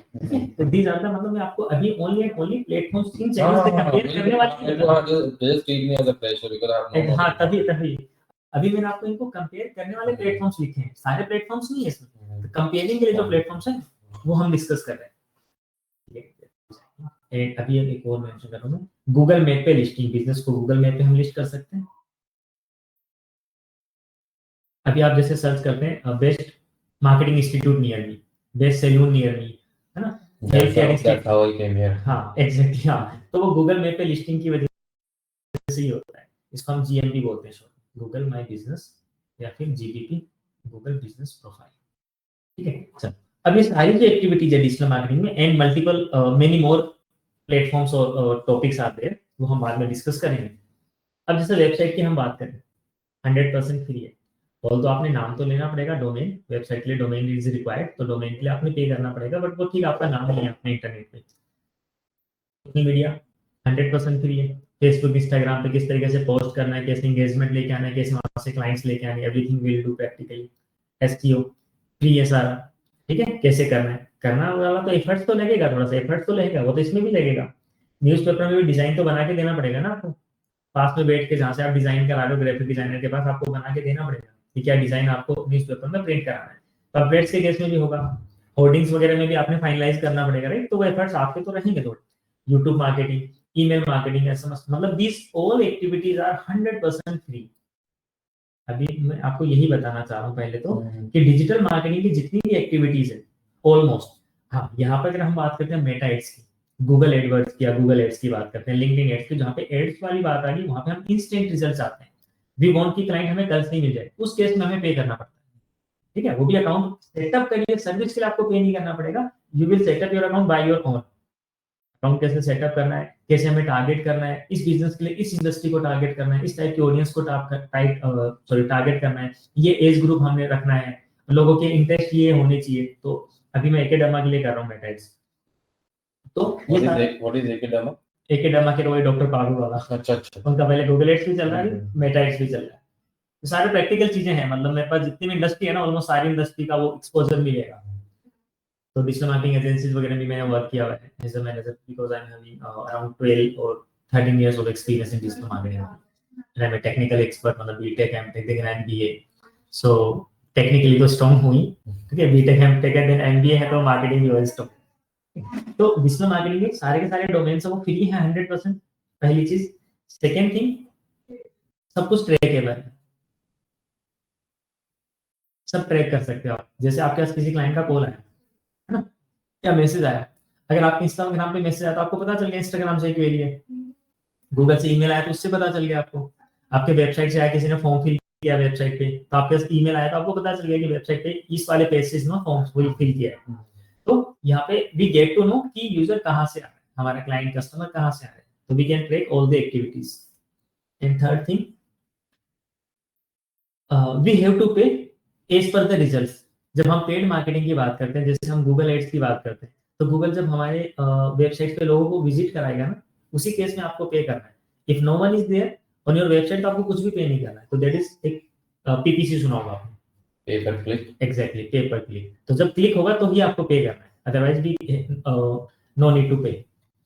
So these are the, मतलब मैं आपको अभी only platforms 3 channels से compare करने वाली. Just treat me as a pressure because I have no. हाँ तभी अभी मैंने आपको इनको कंपेयर करने वाले प्लेटफॉर्म्स लिखे हैं. सारे प्लेटफॉर्म्स नहीं है इसमें, तो कंपेयरिंग के लिए जो प्लेटफॉर्म्स हैं वो हम डिस्कस कर रहे हैं. अभी एक और मेंशन कर रहा हूं, गूगल मैप पे लिस्टिंग. बिजनेस को गूगल मैप पे हम लिस्ट कर सकते हैं. अभी आप जैसे सर्च करते हैं best marketing institute near me, best salon near me, है ना. That's how I came here. हाँ एग्जैक्टली. हाँ तो वो गूगल मैप पे लिस्टिंग की वजह से ही होता है. इसको हम जीएमपी बोलते हैं, गूगल माय बिजनेस या फिर जीबीपी, गूगल बिजनेस प्रोफाइल. ठीक है. चल अब ये सारी जो एक्टिविटीज है डिजिटल मार्केटिंग में and multiple many more platforms और टॉपिक्स आर देयर, वो हम बाद में डिस्कस करेंगे. अब जैसे वेबसाइट की हम बात करें, 100% फ्री है. और तो आपने नाम तो लेना पड़ेगा, डोमेन, वेबसाइट के लिए डोमेन इज रिक्वायर्ड, तो डोमेन के लिए आपने पे करना पड़ेगा, बट वो ठीक आपका नाम नहीं है अपने इंटरनेट पे। सोशल मीडिया 100% फ्री है। फेसबुक इंस्टाग्राम पे किस तरीके से पोस्ट करना है, कैसे एंगेजमेंट लेके आना है, कैसे वहां से क्लाइंट्स लेके आने, everything will do practically. SEO free है सारा, ठीक है। कैसे करना है, करना वाला तो एफर्ट्स तो लगेगा, थोड़ा सा एफर्ट्स तो लगेगा, वो तो इसमें भी लगेगा। न्यूज़पेपर में भी डिजाइन तो बना के देना पड़ेगा ना आपको, पास में बैठ के जहाँ से आप डिजाइन करा रहे हो ग्राफिक डिजाइनर के पास, आपको बना के देना पड़ेगा कि क्या डिजाइन आपको न्यूज़पेपर में प्रिंट कराना है। पम्पलेट्स के केस में भी होगा, होर्डिंग्स वगैरह में भी आपने फाइनलाइज करना पड़ेगा, राइट। तो वो एफर्ट्स आपके तो रहेंगे थोड़े। YouTube marketing, email marketing, SMS, मतलब these all activities are 100% free. अभी मैं आपको यही बताना चाह रहा हूँ पहले तो कि डिजिटल मार्केटिंग की जितनी भी एक्टिविटीज है ऑलमोस्ट, हाँ, यहाँ पर अगर हम बात करते हैं मेटा एड्स की, गूगल एडवर्ड्स की या गूगल एड्स की बात करते हैं, लिंक्डइन एड्स की, जहाँ पे एड्स वाली बात आ रही, वहां पे हम इंस्टेंट रिजल्ट चाहते हैं। वी वांट की क्लाइंट हमें कल से ही मिल जाए, उस केस में हमें पे करना पड़ता है, ठीक है। वो भी अकाउंट सेटअप करिए, सर्विस के लिए आपको पे नहीं करना पड़ेगा। You will set up your account by your own. Account कैसे सेटअप करना है, कैसे हमें टारगेट करना है, इस बिजनेस के लिए इस इंडस्ट्री को टारगेट करना है, इस टाइप की ऑडियंस को टारगेट करना है, ये एज ग्रुप हमने रखना है, लोगों के इंटरेस्ट ये होने चाहिए। तो अभी मैं एकेडमा के लिए कर रहा हूँ मेटाइड्स। तो ये व्हाट इज एकेडमा? एकेडमा के वही डॉक्टर पागल वाला, अच्छा अच्छा। उनका पहले गूगल एड्स भी चल रहा है, मेटाइड्स भी चल रहा है। तो सारे प्रैक्टिकल चीजें हैं, मतलब मेरे पास जितनी भी इंडस्ट्री है ना, ऑलमोस्ट सारी इंडस्ट्री का वो एक्सपोजर मिलेगा। तो डिजिटल मार्केटिंग एजेंसीज वगैरह में मैंने वर्क किया हुआ है as a manager, because I am having around 12 और 13 years of experience in digital marketing, and I'm a technical expert, मतलब BTech MTech then MBA. So technically तो स्ट्रांग हुई, ठीक है, बीटेक एमटेक है देन एमबीए है, तो मार्केटिंग भी बहुत स्ट्रांग। तो डिजिटल मार्केटिंग के सारे डोमेन वो फ्री है 100%, पहली चीज। सेकेंड थिंग, सब कुछ ट्रैकेबल है, सब ट्रैक कर सकते हो आप। जैसे आपके पास किसी क्लाइंट का कॉल आया है ना, क्या मैसेज आया, अगर आपके इंस्टाग्राम पे मैसेज आया तो आपको पता चल गया इंस्टाग्राम से क्वेरी है। गूगल से ईमेल आया तो उससे पता चल गया आपको। आपके वेबसाइट से आया, किसी ने फॉर्म फिल किया वेबसाइट पे, तो आपके पास ईमेल आया तो आपको पता चल गया कि वेबसाइट पे इस वाले पेज से इसने फॉर्म फिल किया है। तो यहाँ पे वी गेट टू नो कि यूजर कहाँ से आ रहा है, हमारा क्लाइंट कस्टमर कहाँ से आ रहा है, तो we can track all the activities. And third thing, we have to pay as per the results. जब हम पेड मार्केटिंग की बात करते हैं, जैसे हम गूगल एड्स की बात करते हैं, तो गूगल जब हमारे वेबसाइट पे लोगों को विजिट कराएगा ना, उसी केस में आपको पे करना है। If no one is there on your website तो आपको कुछ भी पे नहीं करना है। तो दैट इज एक पीपीसी सुना होगा आपने, पे पर क्लिक। एग्जैक्टली, पे पर क्लिक। तो जब क्लिक होगा तो ही आपको पे करना है, अदरवाइज भी नो नीड टू पे।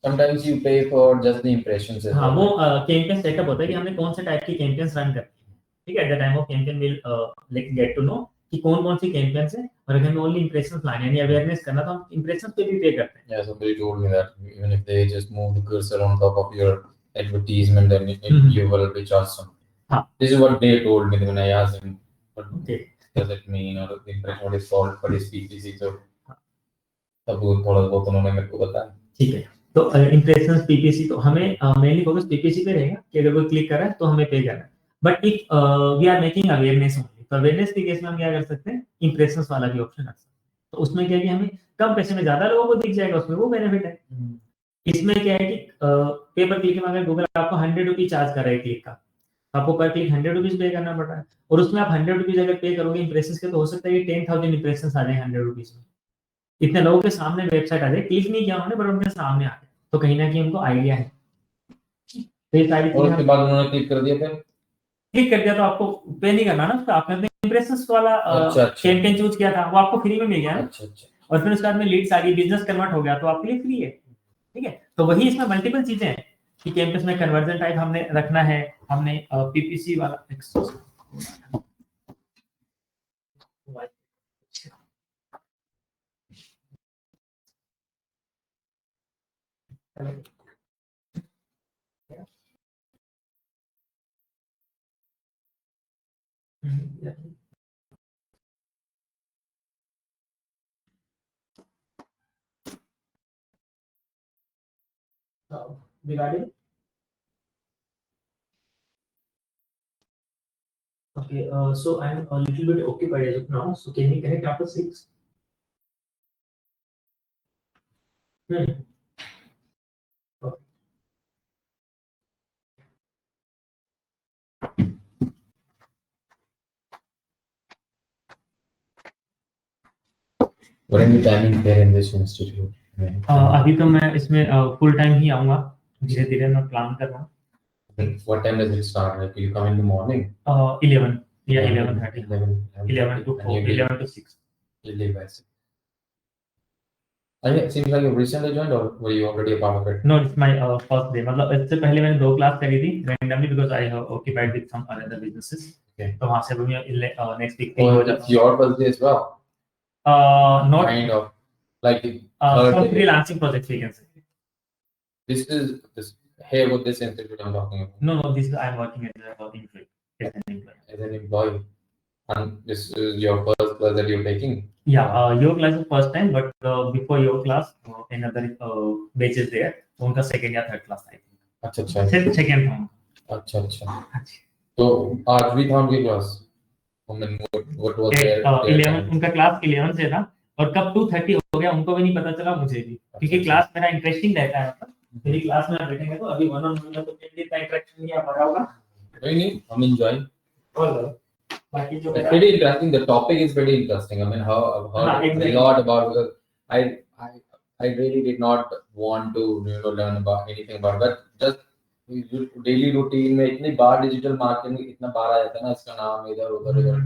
Sometimes you pay for just the impressions as हाँ, well, वो right? कैंपेन सेटअप होता है कि हमने कौन से टाइप की कैंपेन्स रन करनी है, ठीक है। At the time of campaign will get to know कि कौन कौन सी कैंपेन्स है, और अगर हमें ओनली इंप्रेशंस लाने यानी अवेयरनेस करना, तो हम इंप्रेशंस पे भी पे करते हैं। Yeah, somebody told me that even if they just move the cursor on top of your advertisement, then you will be charged something. हाँ, This is what they told me when I asked them, what okay, does it mean, or the impression what is called, what is PPC. So तब वो थोड़ा बहुत उन्होंने मेरे को बताया। ठीक है। तो इंप्रेशंस पीपीसी, तो हमें मेनली फोकस पीपीसी पे रहेगा कि अगर कोई क्लिक कर रहा है तो हमें पे करना है। But if we are making awareness only, तो अवेयरनेस के केस में हम क्या कर सकते हैं, इंप्रेशंस वाला भी ऑप्शन रख सकते हैं। तो उसमें क्या है कि हमें कम पैसे में ज्यादा लोगों को दिख जाएगा, उसमें वो बेनिफिट है। इसमें क्या है कि पे पर क्लिक में अगर गूगल आपको 100 रुपीज चार्ज कर रहा है क्लिक का, आपको पर क्लिक 100 रुपीज पे करना पड़ रहा है, और उसमें आप 100 रुपीज अगर पे करोगे इंप्रेशन के, तो हो सकता है कि 10,000 इंप्रेशन आ जाए 100 रुपीज में। इतने लोगों के सामने वेबसाइट आ जाए, क्लिक नहीं किया उन्होंने, पर उनके सामने आ जाए, तो कहीं ना कहीं उनको आइडिया है। तो ये सारी और उसके चीजें बाद उन्होंने क्लिक कर दिया फिर। क्लिक कर दिया तो आपको पे नहीं करना ना, तो आपने इंप्रेशंस वाला अच्छा अच्छा कैंपेन चूज किया था, वो आपको फ्री में मिल गया ना। अच्छा अच्छा। और फिर उसके बाद में लीड्स आ गई, बिजनेस कन्वर्ट हो गया, तो आपके लिए फ्री है, ठीक है। तो वही इसमें मल्टीपल चीजें हैं कि कैंपस में कन्वर्जन टाइप हमने रखना है, हमने पीपीसी वाला regarding. Okay, so I'm a little bit occupied as of now, so can we connect after 6? Hmm. Okay. What are the timings there in this institute? अभी तो मैं इसमें फुल टाइम ही आऊंगा, धीरे धीरे मैं प्लान कर रहा हूँ. What time does it start? Like, you come in the morning? 11 या 11:30. 11 to 4, And you 11 to 6. leave by 6. And it seems like you recently joined, or were you already a part of it? No, it's my first day. मतलब इससे पहले मैंने 2 class करी थी randomly because I have occupied with some other businesses. Okay. तो वहाँ से भी मैं next week Oh, हो it's जाता your first day as well. Not Kind of like some day. freelancing projects we can say. This is this here with this institute I'm talking about. No, this is I'm working as an employee. As an employee, and this is your first class that you're taking. Yeah, your class is first time, but before your class, another batch is there. उनका second या third class था. अच्छा अच्छा. सिर्फ second था. अच्छा अच्छा. तो आज भी था उनकी class. I mean, what was their 11 उनका क्लास 11 से था और कब 2:30 हो गया उनको भी नहीं पता चला, मुझे भी, क्योंकि क्लास मेरा इंटरेस्टिंग रहता है. मतलब मेरी क्लास में आप बैठेंगे तो अभी 1-on-1 में तो इतना इंटरेक्शन नहीं आ पा रहा होगा. नहीं, I'm enjoying. और बाकी जो It's pretty interesting. The topic is pretty interesting. I mean, how I've heard exactly. a lot about, because I really did not want to learn about anything about it, but just daily routine में इतनी बार digital marketing इतना बार आ जाता है ना, इसका नाम इधर उधर उधर,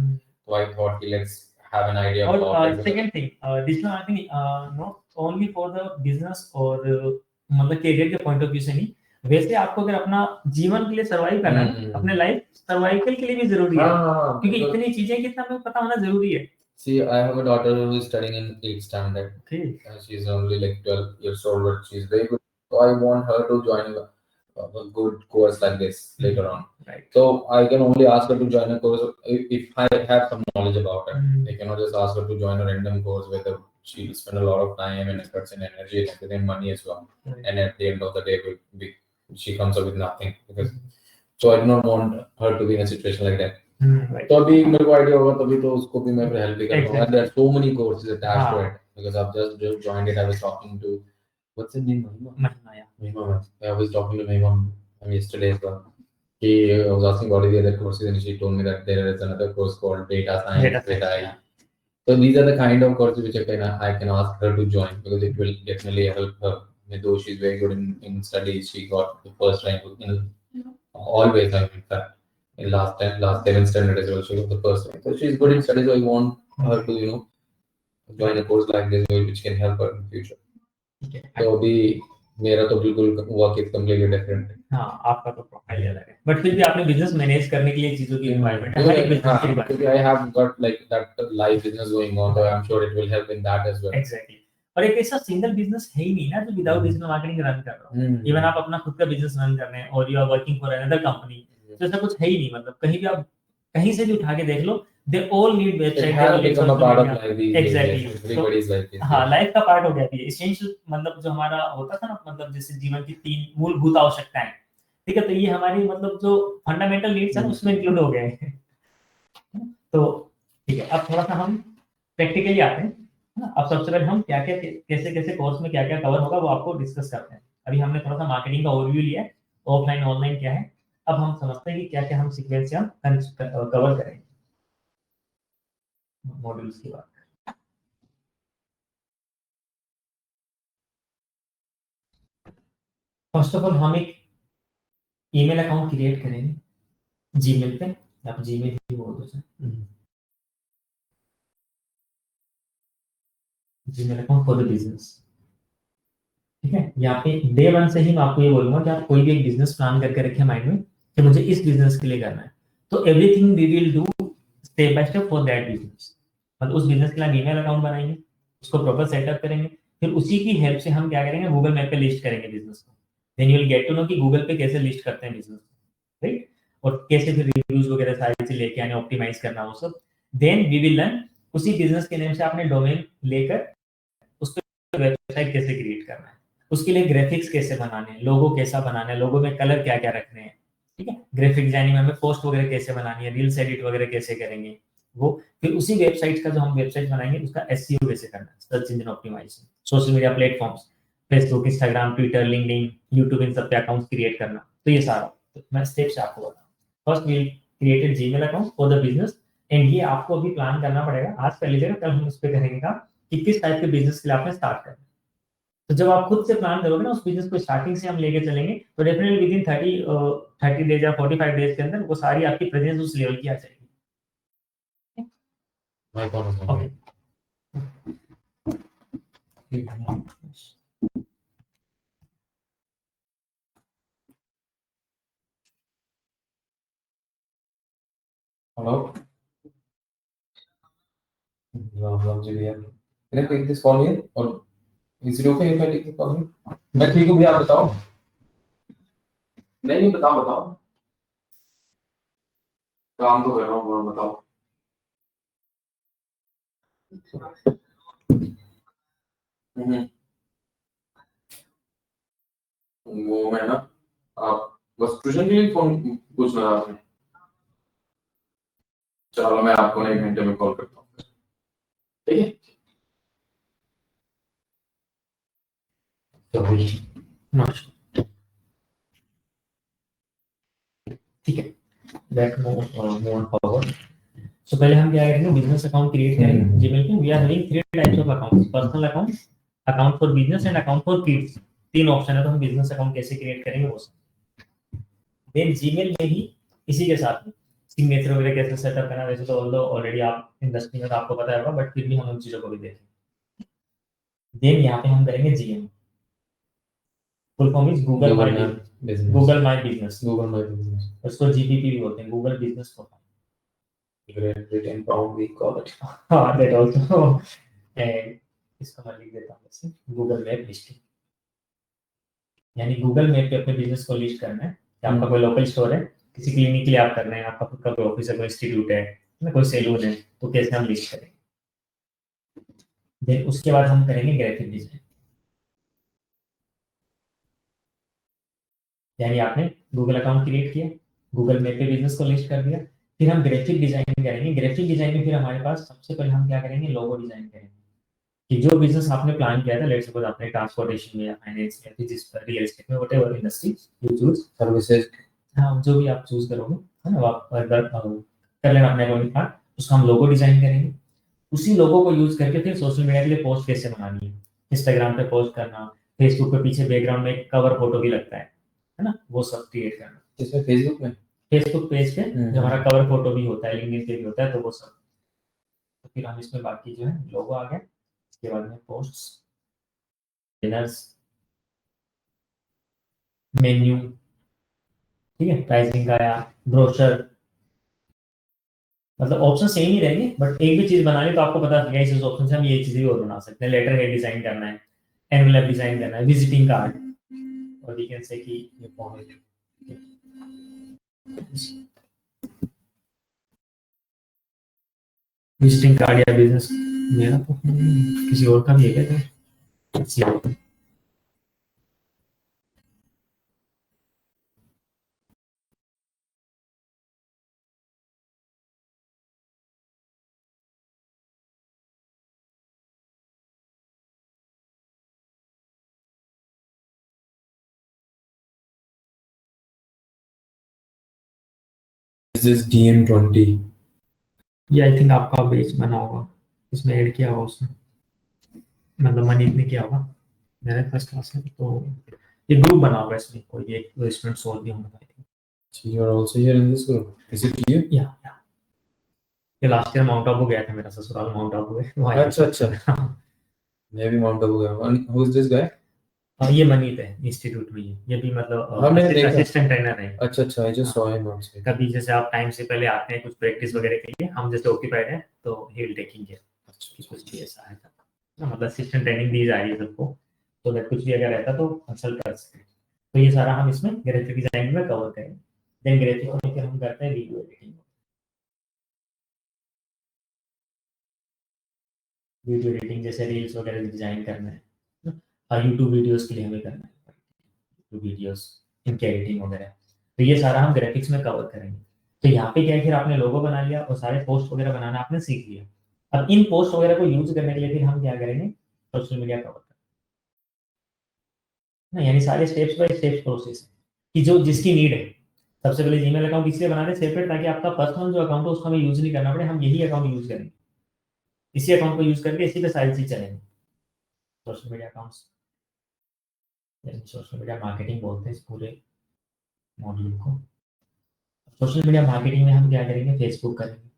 so I thought let's have an idea about it. Second thing, digital marketing not only for the business और मतलब कैरियर के पॉइंट ऑफ व्यू से नहीं, वैसे आपको अगर अपना जीवन के लिए सर्वाइव करना है, अपने लाइफ सर्वाइवल के लिए भी जरूरी है, क्योंकि इतनी चीजें कितना हमें पता होना जरूरी है. See, I have a daughter who is studying in 8th standard. Okay. She's only like 12 years old, but she's very good. So I want her to join a good course like this later on. Right. So I can only ask her to join a course if I have some knowledge about it. I cannot just ask her to join a random course where she'll spend a lot of time and efforts and energy and everything, money as well. Right. And at the end of the day, she comes up with nothing. Because so I do not want her to be in a situation like that. Right. तो अभी मेरे को idea होगा तभी तो उसको भी मैं हेल्प भी करूंगा. And there are so many courses attached to it, because I've just joined it. I was talking to, what's her name? Mahima. I was talking to Mahima yesterday as well. I was asking what are the other courses, and she told me that there is another course called data science with AI. So these are the kind of courses which I can ask her to join, because it will definitely help her. Though she's very good in studies, she got the first rank in always. In fact, in last 7th standard as well, she got the first rank. So she's good in studies. So I want her to join a course like this, which can help her in the future. Okay. So अभी मेरा तो बिल्कुल work is completely different. हाँ, आपका तो profile अलग है, but फिर भी आपने बिजनेस मैनेज करने के लिए चीजों की रिक्वायरमेंट है. हर एक बिजनेस की रिक्वायरमेंट. क्योंकि I have got like that live business going on, so I am sure it will help in that as well. Exactly. और एक ऐसा सिंगल बिजनेस है ही नहीं ना जो विदाउट डिजिटल मार्केटिंग रन कर रहा हो. इवन आप अपना खुद का बिजनेस रन कर रहे हैं और you are working for another company, तो ऐसा कुछ है ही नहीं. मतलब कहीं भी आप कहीं से भी उठा के देख लो, they all need website. It has become a part of life these days. Exactly. Everybody's life is. हाँ, लाइफ का पार्ट हो गया है. एसेंशियल मतलब जो हमारा होता था ना, मतलब जैसे जीवन की 3 मूलभूत आवश्यकताएं, ठीक है, तो ये हमारी मतलब जो फंडामेंटल नीड्स हैं उसमें इंक्लूड हो गए हैं. तो ठीक है, अब थोड़ा सा हम प्रैक्टिकली आते हैं. अब सबसे पहले हम क्या क्या कैसे कोर्स में क्या क्या कवर होगा वो आपको डिस्कस करते हैं. अभी हमने थोड़ा सा मार्केटिंग का ओवरव्यू लिया है, ऑफलाइन ऑनलाइन क्या है. अब हम समझते हैं कि क्या क्या हम सीक्वेंस से हम कवर करेंगे मॉड्यूल्स की बात. फर्स्ट ऑफ ऑल हम एक ईमेल अकाउंट क्रिएट करेंगे जीमेल पे. आप जीमेल ही बोल दो sir. Gmail account for the business. ठीक है, यहाँ पे डे 1 से ही मैं आपको ये बोलूंगा कि आप कोई भी एक बिजनेस प्लान करके रखें माइंड में कि मुझे इस बिजनेस के लिए करना है. तो everything we will do step by step for that business. मतलब उस बिजनेस के लिए ईमेल अकाउंट बनाएंगे, उसको प्रॉपर सेटअप करेंगे, फिर उसी की हेल्प से हम क्या करेंगे, गूगल मैप पे लिस्ट करेंगे बिजनेस को. Then you will get to know कि गूगल पे कैसे लिस्ट करते हैं बिजनेस, राइट, और कैसे फिर रिव्यूज वगैरह सारी चीजें लेके आने, ऑप्टिमाइज करना वो सब. देन वी विल लर्न उसी बिजनेस के नेम से आपने डोमेन लेकर उस पे वेबसाइट कैसे क्रिएट करना है, उसके लिए ग्राफिक्स कैसे बनाने हैं, लोगो कैसा बनाना है, लोगो में कलर क्या क्या रखने हैं, ठीक है, ग्राफिक डिजाइनिंग में हमें पोस्ट वगैरह कैसे बनानी है, रील्स एडिट वगैरह कैसे करेंगे वो. फिर उसी वेबसाइट का जो हम वेबसाइट बनाएंगे उसका एसईओ कैसे करना है, search engine optimisation, social media platforms, Facebook, Instagram, Twitter, LinkedIn, YouTube, इन सब पे अकाउंट्स क्रिएट करना. तो ये सारा तो मैं स्टेप से आपको बताऊं. First we created Gmail account for the business, एंड ये आपको अभी प्लान करना पड़ेगा. आज कर लीजिएगा, कल हम उस पर करेंगे काम. कि किस टाइप के बिजनेस के लिए आपने स्टार्ट करना है। तो जब आप खुद से प्लान करोगे ना उस बिजनेस को, स्टार्टिंग से हम लेके चलेंगे, तो डेफिनेटली विद इन 30 डेज या 45 डेज के अंदर वो सारी आपकी प्रेजेंस उस लेवल की आ जाएगी। Okay Hello. Can I take this call here or is it okay if I take this call here? मैं ठीक हूँ भैया, आप बताओ। नहीं बताओ काम तो कर रहा हूँ, बताओ। वो मैं ना, आप बस ट्यूशन के लिए फोन पूछना था आपने। चलो मैं आपको 1 घंटे में कॉल करता हूँ, ठीक है? ठीक है, let move on forward. So पहले हम क्या करेंगे, बिजनेस अकाउंट क्रिएट करेंगे जीमेल पे। We are having 3 types of accounts, personal account, account for business and account for kids. 3 option है, तो हम बिजनेस अकाउंट कैसे क्रिएट करेंगे वो सब। देन जीमेल में ही इसी के साथ सिग्नेचर वगैरह कैसे सेटअप करना, वैसे तो ऑलरेडी आप इंडस्ट्री में तो आपको पता होगा, बट फिर भी हम उन चीजों को भी देखेंगे। देन यहाँ पे हम करेंगे GM, full form is Google my business, Google my business, उसको जीपीपी भी बोलते हैं, Google business profile, Great Britain pound we call it. हाँ दैट आल्सो। एंड इसको मैं लिख देता हूँ वैसे, गूगल मैप लिस्टिंग, यानी गूगल मैप पे अपने बिजनेस को लिस्ट करना है कि आपका कोई लोकल स्टोर है, किसी क्लिनिक के लिए आप कर रहे हैं, आपका खुद का कोई ऑफिस है, कोई इंस्टीट्यूट है ना, कोई सैलून है, तो कैसे हम लिस्ट करेंगे। देन उसके बाद हम करेंगे ग्राफिक डिजाइन, यानी आपने गूगल अकाउंट क्रिएट किया, गूगल मैप पे बिजनेस को लिस्ट कर दिया, फिर हम ग्राफिक डिजाइन करेंगे। ग्राफिक डिजाइन में फिर हमारे पास सबसे पहले हम क्या करेंगे, लोगो डिजाइन करेंगे कि जो बिजनेस आपने प्लान किया था, लेट्स सपोज आपने ट्रांसपोर्टेशन में या फाइनेंस में या जिस पर रियल एस्टेट में, whatever industry you choose, services, हाँ जो भी आप चूज करोगे, है ना, वो आप कर लेना अपने अकॉर्डिंग पार्ट। उसका हम लोगो डिजाइन करेंगे। उसी लोगो को यूज करके फिर सोशल मीडिया के लिए पोस्ट कैसे बनानी है, इंस्टाग्राम पे पोस्ट करना, फेसबुक पे पीछे बैकग्राउंड में एक कवर फोटो भी लगता है ना, वो सब क्रिएट करना। इसमें फेसबुक में, फेसबुक पेज पे जो हमारा कवर फोटो भी होता है, लिंक्डइन पे भी होता है, तो वो सब। तो फिर हम इसमें बाकी जो है लोगो आ गया, इसके बाद में पोस्ट्स, डिनर्स, मेन्यू, ठीक है, प्राइसिंग का या ब्रोशर, मतलब ऑप्शन सेम ही रहेंगे, बट एक भी चीज बनानी तो आपको पता चलेगा इस ऑप्शन से हम ये चीज भी और बना सकते हैं। लेटर हेड डिजाइन करना है, एनवेलप डिजाइन करना है, विजिटिंग कार्ड, और वी कैन से कि ये पॉइंट विजिटिंग कार्ड या बिजनेस, मेरा तो किसी और का भी है क्या? This is DM20. ये आई थिंक आपका बेच बना होगा, इसमें ऐड किया होगा उसने, मतलब मनीष ने किया होगा, मेरे फर्स्ट क्लास है, तो ये ग्रुप बना होगा, इसमें कोई एक स्टूडेंट सोल्व भी होगा। So you are also here in this group. Is it you? या ये लास्ट ईयर माउंट आबू गया था, मेरा ससुराल माउंट आबू है वहाँ। अच्छा मैं भी माउंट आबू गया हूँ। Who is this guy? ये मनीत है, इंस्टीट्यूट में ये भी मतलब हमने देखा, असिस्टेंट ट्रेनर है। अच्छा I just saw him outside. कभी जैसे आप टाइम से पहले आते हैं कुछ प्रैक्टिस वगैरह के लिए, हम जैसे ऑक्यूपाइड हैं तो ही विल टेकिंग केयर, कुछ भी ऐसा है मतलब असिस्टेंट ट्रेनिंग दी जा रही है सबको, तो अगर कुछ भी अगर रहता तो कंसल्ट कर सकते हैं। तो ये सारा हम इसमें ग्राफिक डिजाइन में कवर करेंगे। देन ग्राफिक में फिर हम करते हैं वीडियो एडिटिंग, वीडियो एडिटिंग जैसे रील्स वगैरह डिजाइन करना है, यूट्यूब वीडियोस के लिए हमें करना है, वीडियोस इनकी एडिटिंग वगैरह, तो ये सारा हम ग्राफिक्स में कवर करेंगे। तो यहाँ पे क्या है, फिर आपने लोगो बना लिया और सारे पोस्ट वगैरह बनाना आपने सीख लिया। अब इन पोस्ट वगैरह को यूज करने के लिए फिर हम क्या करेंगे, सोशल मीडिया कवर करना, यानी सारे स्टेप्स बाय स्टेप्स प्रोसेस कि जो जिसकी नीड है। सबसे पहले जीमेल अकाउंट इसलिए बना रहे सेपरेट, ताकि आपका पर्सनल जो अकाउंट है उसको हमें यूज नहीं करना पड़े, हम यही अकाउंट यूज करेंगे। इसी अकाउंट को यूज करके इसी पे सारी चीज चलेंगे। Social media accounts, social media marketing बोलते हैं इस पूरे मॉड्यूल को। सोशल मीडिया मार्केटिंग में हम क्या करेंगे, फेसबुक करेंगे,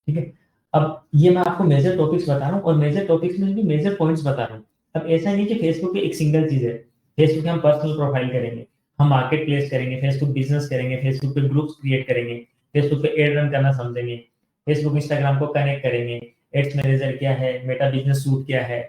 ठीक है। अब ये मैं आपको मेजर टॉपिक्स बता रहा हूँ और मेजर टॉपिक्स में भी मेजर पॉइंट्स बता रहा हूँ। अब ऐसा नहीं कि फेसबुक पे एक सिंगल चीज है, फेसबुक पे हम पर्सनल प्रोफाइल करेंगे, हम मार्केट प्लेस करेंगे, फेसबुक बिजनेस करेंगे, फेसबुक पे ग्रुप्स क्रिएट करेंगे, फेसबुक पे एड रन करना समझेंगे, फेसबुक इंस्टाग्राम को कनेक्ट करेंगे, एड्स मैनेजर क्या है, मेटा बिजनेस सूट क्या है,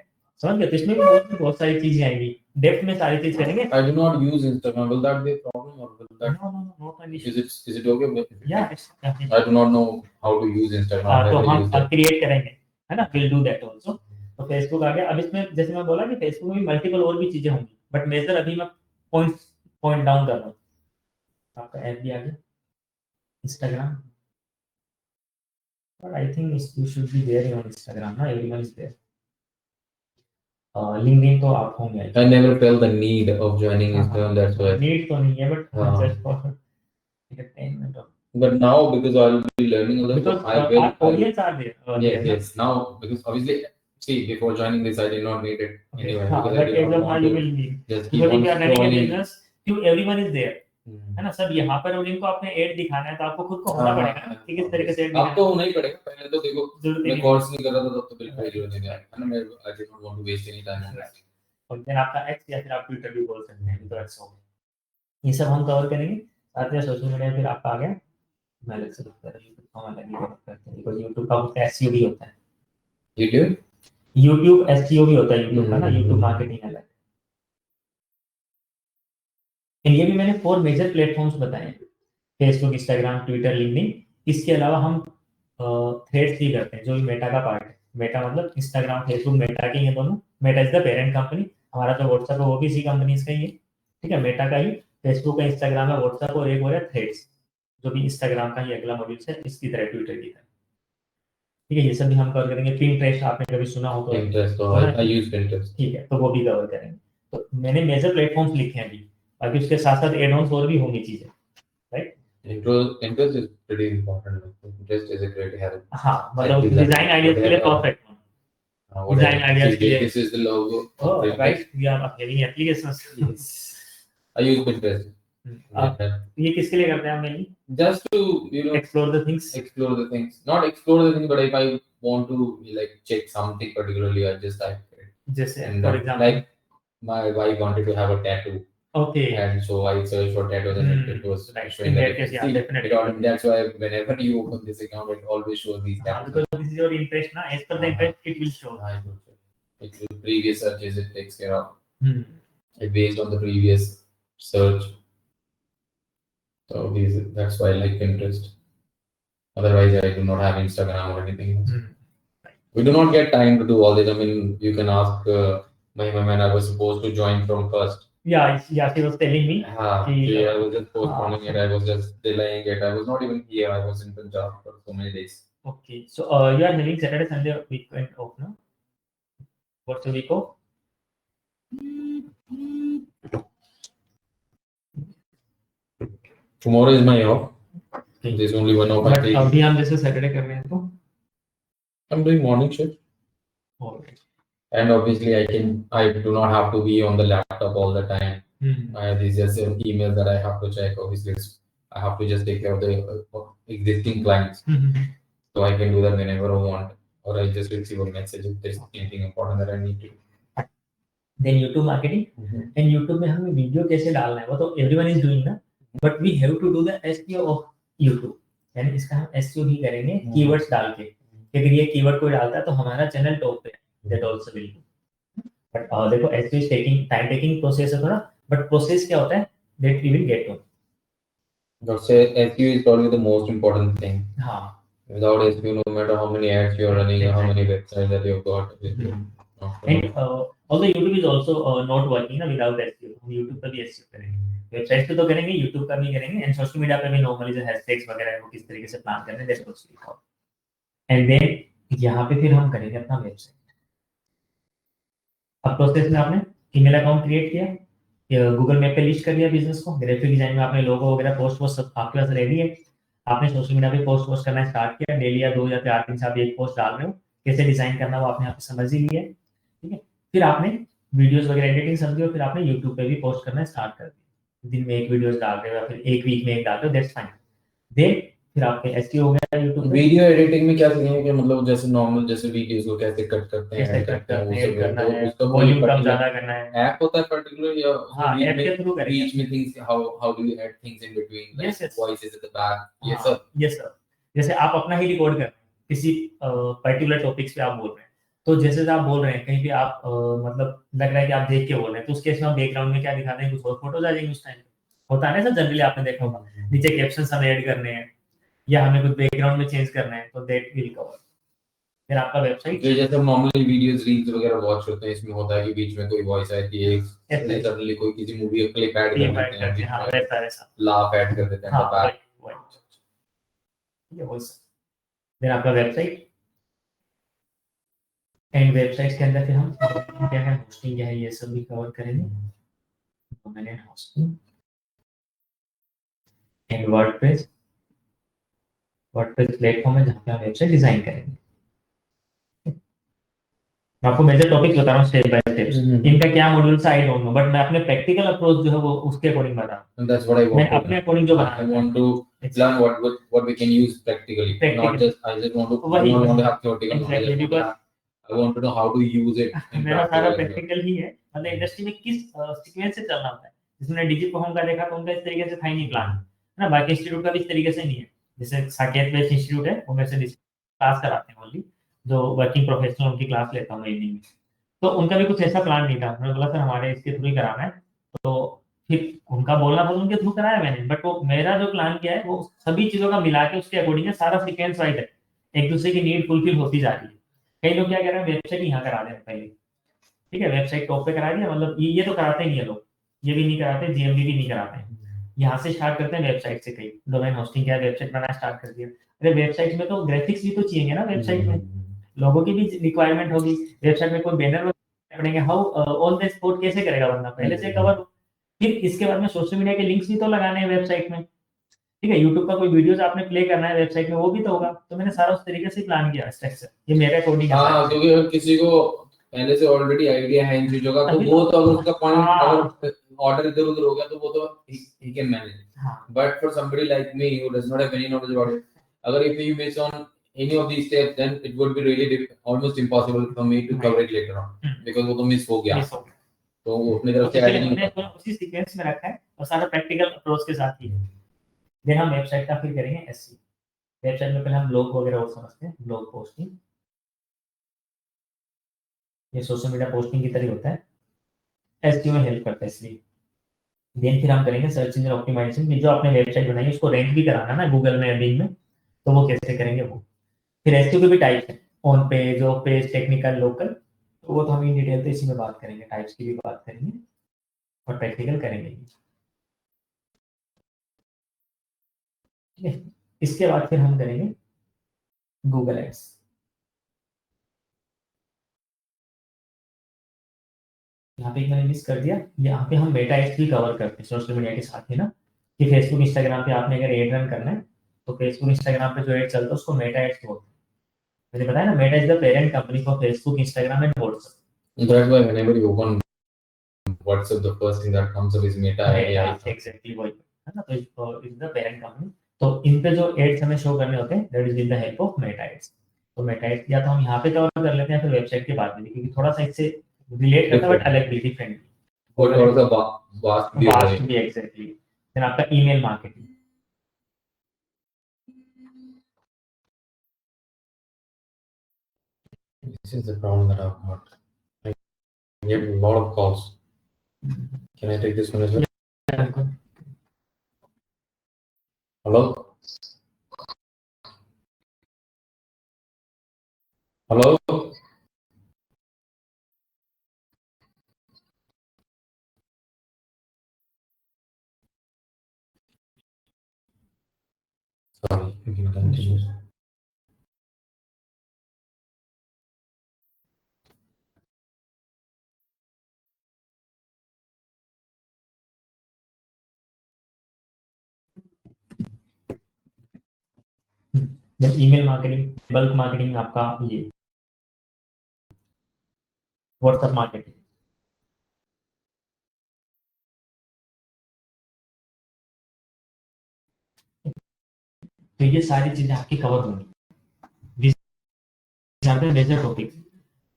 समझ गए। तो इसमें भी बहुत सारी चीजें आएंगी, डेप्थ में सारी चीज करेंगे। I do not use Instagram. Will that be a problem or will that? No, not an issue. Is it okay? Yeah, it's okay. I do not know how to use Instagram. तो Never हम used it. Create करेंगे, है ना, will do that also. तो Facebook आ गया। अब इसमें जैसे मैं बोला कि फेसबुक में भी मल्टीपल और भी चीजें होंगी, बट मेजर अभी मैं पॉइंट डाउन कर रहा हूँ। आपका ऐप भी आ गया, Instagram, but I think you should be there on Instagram ना, एवरीवन इज देयर। लिंक्डइन तो आप होंगे। I never felt the need of joining Instagram. That's why. Need तो नहीं है, बट हाँ। Just for entertainment of, But now because I'll be learning a little, because I will. our audience are there. Yes, yes. Now because obviously, see, before joining this, I did not need it anyway. Because I But did as not of now want you to will need, just keep because on if you are running a scrolling. business, everyone is there, है ना। सब यहाँ पर और इनको आपने add दिखाना है तो आपको खुद को होना पड़ेगा ना कि किस तरीके से ऐड अब तो होना ही पड़ेगा। पहले तो देखो जरूरत मैं नहीं कोर्स नहीं कर रहा था तब तो बिल्कुल जरूरत नहीं है ना। मैं I did not want to waste any time on that. और देन आपका एक्स या फिर आप ट्विटर भी बोल सकते हैं, तो एक्स हो गया। ये सब हम कवर करेंगे। साथ में सोशल मीडिया फिर आपका आ गया, मैं अलग से करता हूं यूट्यूब का, अलग ही कवर करते हैं बिकॉज़ यूट्यूब का उसका एसईओ भी होता है। यूट्यूब एसईओ भी होता है यूट्यूब का ना, यूट्यूब मार्केटिंग अलग। एंड ये भी मैंने 4 मेजर प्लेटफॉर्म्स बताए हैं, फेसबुक, इंस्टाग्राम, ट्विटर, लिंक्डइन। इसके अलावा हम थ्रेड्स भी करते हैं, जो भी मेटा का पार्ट है। मेटा मतलब इंस्टाग्राम, फेसबुक मेटा के हैं दोनों। Meta is the parent company, हमारा जो व्हाट्सएप है वो भी इसी कंपनी का ही है, ठीक है, मेटा का ही। फेसबुक का, इंस्टाग्राम है, व्हाट्सएप और एक हो रहा है थ्रेड्स, जो भी इंस्टाग्राम का ही अगला मॉड्यूल है, इसकी तरह ट्विटर की तरह, ठीक है। ये सब भी हम कवर करेंगे। पिंटरेस्ट आपने कभी सुना हो तो, Pinterest, so I use Pinterest. ठीक है, तो वो भी कवर करेंगे। तो मैंने मेजर प्लेटफॉर्म्स लिखे हैं अभी, बाकी उसके साथ साथ एड ऑन्स और भी होंगी चीजें, right. Interest is pretty important. Interest is a great help. हाँ, मतलब डिजाइन आइडियाज के लिए परफेक्ट है। Design ideas के लिए। This is the logo. Oh, right. We are having applications. Yes. I use Pinterest. ये किसके लिए करते हैं आप mainly? Just to Explore the things. Explore the things. Not explore the things, but if I want to like check something particularly, I just type it. जैसे And for example, like my wife wanted to have a tattoo. Okay. And so I searched for tattoos and it was Right. showing In that that case, yeah, see, definitely. that's why whenever you open this account, it always shows these tattoos. Because this is your interest, na. As per the interest, it will show. It will previous searches it takes care of. Hmm. It based on the previous search. So that's why I like Pinterest. Otherwise, I do not have Instagram or anything else. We do not get time to do all this. I mean, you can ask Mahima when I was supposed to join from first. Yeah, she was telling me. I was just postponing it. I was just delaying it. I was not even here. I was in Punjab for so many days. Okay, so you are having Saturday, Sunday weekend off, no? What's the week off? Tomorrow is my off. Okay. There's only one off. But अभी हम जैसे Saturday कर रहे हैं तो I'm doing morning shift. Alright. And obviously, I do not have to be on the laptop all the time. There's just an email that I have to check. Obviously, I have to just take care of the existing clients. So I can do that whenever I want, or I just receive a message if there's anything important that I need to. Then YouTube marketing. And YouTube में हमें video कैसे डालना है वो तो everyone is doing ना, but we have to do the SEO of YouTube. यानी इसका हम SEO भी करेंगे keywords डाल के। अगर ये कीवर्ड कोई डालता है तो हमारा चैनल टॉप पे है, that also will do. But देखो SEO is time taking process है थोड़ा, but process क्या होता है that we will get to. But say SEO is probably the most important thing. हाँ. Without SEO, no matter how many ads you are running, how many websites that you've got. And although YouTube is also not working ना without SEO, हम YouTube पर भी SEO करेंगे, website पे तो करेंगे, YouTube पर भी करेंगे, and सोशल मीडिया पे भी नॉर्मली जो हैशटैग्स वगैरह है वो किस तरीके से प्लान करने हैं, that's also. And then यहाँ पे फिर हम करेंगे अपना वेबसाइट। अब प्रोसेस में आपने ईमेल अकाउंट क्रिएट किया, गूगल मैप पे लिस्ट कर लिया बिजनेस को, ग्राफिक डिजाइन में आपने लोगो वगैरह पोस्ट वो सब आपके पास रेडी है। आपने सोशल मीडिया पे पोस्ट करना स्टार्ट किया, डेली या 2 या 4 दिन से आप एक पोस्ट डाल रहे हो, कैसे डिजाइन करना वो आपने यहाँ पे समझ ही लिया है, ठीक है। फिर आपने वीडियोस वगैरह एडिटिंग समझी और फिर आपने यूट्यूब पे भी पोस्ट करना स्टार्ट कर दिया, दिन में एक वीडियोस डाल रहे हो या फिर एक वीक में एक डाल रहे हो, दैट्स फाइन। देन फिर आपके एसईओ हो गया यूट्यूब पे। वीडियो एडिटिंग में क्या सीखेंगे कि मतलब जैसे नॉर्मल जैसे वीडियोस को कैसे कट करते हैं, कैसे एड कट करते हैं, वो करते हैं, सब है करना तो है, उसका कोई वॉल्यूम कम पर्टिकुलर ज्यादा करना है। ऐप होता है पर्टिकुलर, या उसमें हाँ, बीच ऐप में के थ्रू करेंगे। बीच में things how do you add things in between, like yes yes, voices at the back, ये हाँ सब? Yes sir. जैसे आप अपना ही रिकॉर्ड कर रहे हैं किसी पर्टिकुलर टॉपिक्स पे आप बोल रहे हैं, तो जैसे आप बोल रहे हैं कहीं भी आप मतलब लग रहा है कि आप देख के बोल रहे हैं, तो उस केस में हम बैकग्राउंड में क्या दिखाते हैं, कुछ और फोटोज आ जाएंगे उस टाइम। होता है ना सर, जनरली आपने देखा होगा नीचे कैप्शन हमें ऐड करने हैं या हमें कुछ बैकग्राउंड में चेंज करना है, तो दैट विल कवर। फिर आपका वेबसाइट। ये जैसे नॉर्मली वीडियोस रील्स वगैरह वॉच करते हैं, इसमें होता है कि बीच में कोई वॉइस आती है, yes, सडनली कोई किसी मूवी का क्लिप ऐड कर देते हैं, करते बीच हैं, हाँ में वैसा वैसा। लाफ ऐड कर देते हैं हाँ द वही बैक। वही, ये वही सर। फिर आपका वेबसाइट, एंड वेबसाइट के अंदर फिर हम क्या है, होस्टिंग क्या है, ये सब भी कवर करेंगे। तो मैंने hosting and WordPress, WordPress platform है जहाँ पे हम वेबसाइट डिजाइन करेंगे। मैं आपको मेजर टॉपिक बता रहा हूँ स्टेप बाय स्टेप, इनका क्या modules I don't no, but मैं अपने प्रैक्टिकल अप्रोच जो है वो उसके अकॉर्डिंग बता रहा And that's what I हूँ, मैं want to अपने learn. अकॉर्डिंग जो I बना want to learn what we can use practically, not Practically. just I just want to I वही don't want to have theoretical knowledge. Exactly, I want to because have, I want to know how to use it in मेरा सारा practical as well. Practical ही है, मतलब industry में किस sequence से चलना होता है। जिसने डिजिट परफॉर्म का देखा तो उनका इस तरीके से था ही नहीं प्लान, है ना। बाकी इंस्टीट्यूट का भी इस तरीके से नहीं है। जैसे साकेत बेस्ड इंस्टीट्यूट है, वो मेरे से क्लास कराते हैं ओनली, जो वर्किंग प्रोफेशनल उनकी क्लास लेता हूँ इवनिंग में। तो उनका भी कुछ ऐसा प्लान नहीं था, उन्होंने बोला सर हमारे इसके थ्रू ही कराना है, तो फिर उनका बोलना था उनके थ्रू कराया मैंने, बट वो मेरा जो प्लान किया है वो सभी चीजों का मिला के उसके अकॉर्डिंग है, सारा सीक्वेंस वाइज है, एक दूसरे की नीड फुलफिल होती जा रही है। कई लोग क्या कह रहे हैं, वेबसाइट यहाँ करा दें पहले, ठीक है, वेबसाइट टॉप पे करा दिया, मतलब ये तो कराते नहीं है लोग, ये भी नहीं कराते, जीएमडी भी नहीं कराते हैं। यहाँ से स्टार्ट करते हैं वेबसाइट से, कई डोमेन होस्टिंग क्या, वेबसाइट बनाना स्टार्ट कर दिया। अरे वेबसाइट में तो ग्राफिक्स भी तो चाहिए ना, वेबसाइट में लोगों की भी रिक्वायरमेंट होगी, वेबसाइट में कोई बैनर पड़ेंगे, हाउ ऑन द स्पॉट कैसे करेगा बंदा, पहले से कवर। फिर इसके बाद में सोशल मीडिया के लिंक्स भी तो लगाने हैं वेबसाइट में, ठीक है, यूट्यूब का कोई वीडियोस आपने प्ले करना है वेबसाइट में, वो भी तो होगा। तो मैंने सारा उस तरीके से प्लान किया स्ट्रक्चर, ये मेरे अकॉर्डिंग हाँ, क्योंकि अगर किसी को पहले से ऑलरेडी आइडिया है इन चीजों का, तो तभी वो तो- तो अगर उसका पॉइंट हाँ। अगर ऑर्डर इधर उधर हो गया तो वो तो he can manage. हाँ But for somebody like me who does not have any knowledge about it, अगर if you miss on any of these steps, then it would be really almost impossible for me to cover it later on, because वो तो miss हो गया, miss हो गया, तो वो अपनी तो तरफ से ऐड इसलिए नहीं हमने होता। उसी सीक्वेंस में रखा है और सारा प्रैक्टिकल अप्रोच के साथ ही है। देन हम वेबसाइट का फिर करेंगे एसईओ। वेबसाइट में पहले हम ब्लॉग वगैरह वो समझते हैं, ब्लॉग पोस्टिंग, ये सोशल मीडिया पोस्टिंग की तरह होता है, एसईओ में हेल्प करता है इसलिए। देन फिर हम करेंगे सर्च इंजन ऑप्टिमाइजेशन, की जो आपने वेबसाइट बनाई है उसको रैंक भी कराना ना गूगल में, बिंग में, तो वो कैसे करेंगे वो। फिर एसईओ के भी टाइप है, on page, of page, technical, local, तो वो तो हम इन डिटेल तो इसी में बात करेंगे, टाइप्स की भी बात करेंगे और प्रैक्टिकल करेंगे, ठीक है। इसके बाद फिर हम करेंगे गूगल एड्स। यहाँ पे एक मैंने मिस कर दिया, यहाँ पे हम मेटा एड्स भी कवर करते हैं सोशल मीडिया के साथ ही ना, कि फेसबुक इंस्टाग्राम पे आपने अगर एड रन करना है, तो फेसबुक इंस्टाग्राम पे जो एड चलता है उसको मेटा एड्स बोलते हैं। मैंने बताया ना, Meta is the parent company for Facebook, Instagram and WhatsApp. That's why whenever you open WhatsApp, the first thing that comes up is Meta AI. Exactly वही है ना, तो इज द पेरेंट कंपनी। तो इन पे जो एड्स हमें show करने होते हैं, that is with the help of Meta ads. तो मेटा एड्स या तो हम यहाँ पे कवर कर लेते हैं, फिर वेबसाइट के बाद में, क्योंकि थोड़ा सा इससे रिलेट करता है बट अलग भी, डिफरेंट और थोड़ा सा वास्ट भी होगा ये। भी एग्जैक्टली। देन आपका email marketing, This is the problem that I've got. I get a lot of calls. Can I take this one as well? Hello? Hello? Sorry, you can continue. Then email marketing, bulk marketing आपका ये WhatsApp marketing. तो ये सारी चीजें आपकी cover होंगी, major topics.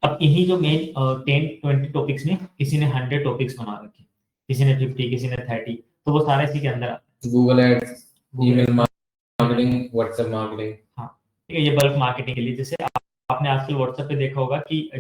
अब इन्हीं जो मेन 10-20 टॉपिक्स में किसी ने 100 टॉपिक्स बना रखे, किसी ने 50, किसी ने 30, तो वो सारे इसी के अंदर आते हैं। Google ads, email marketing, WhatsApp marketing. हाँ ठीक है, ये बल्क मार्केटिंग के लिए। जैसे आपने आजकल व्हाट्सएप पे देखा होगा कि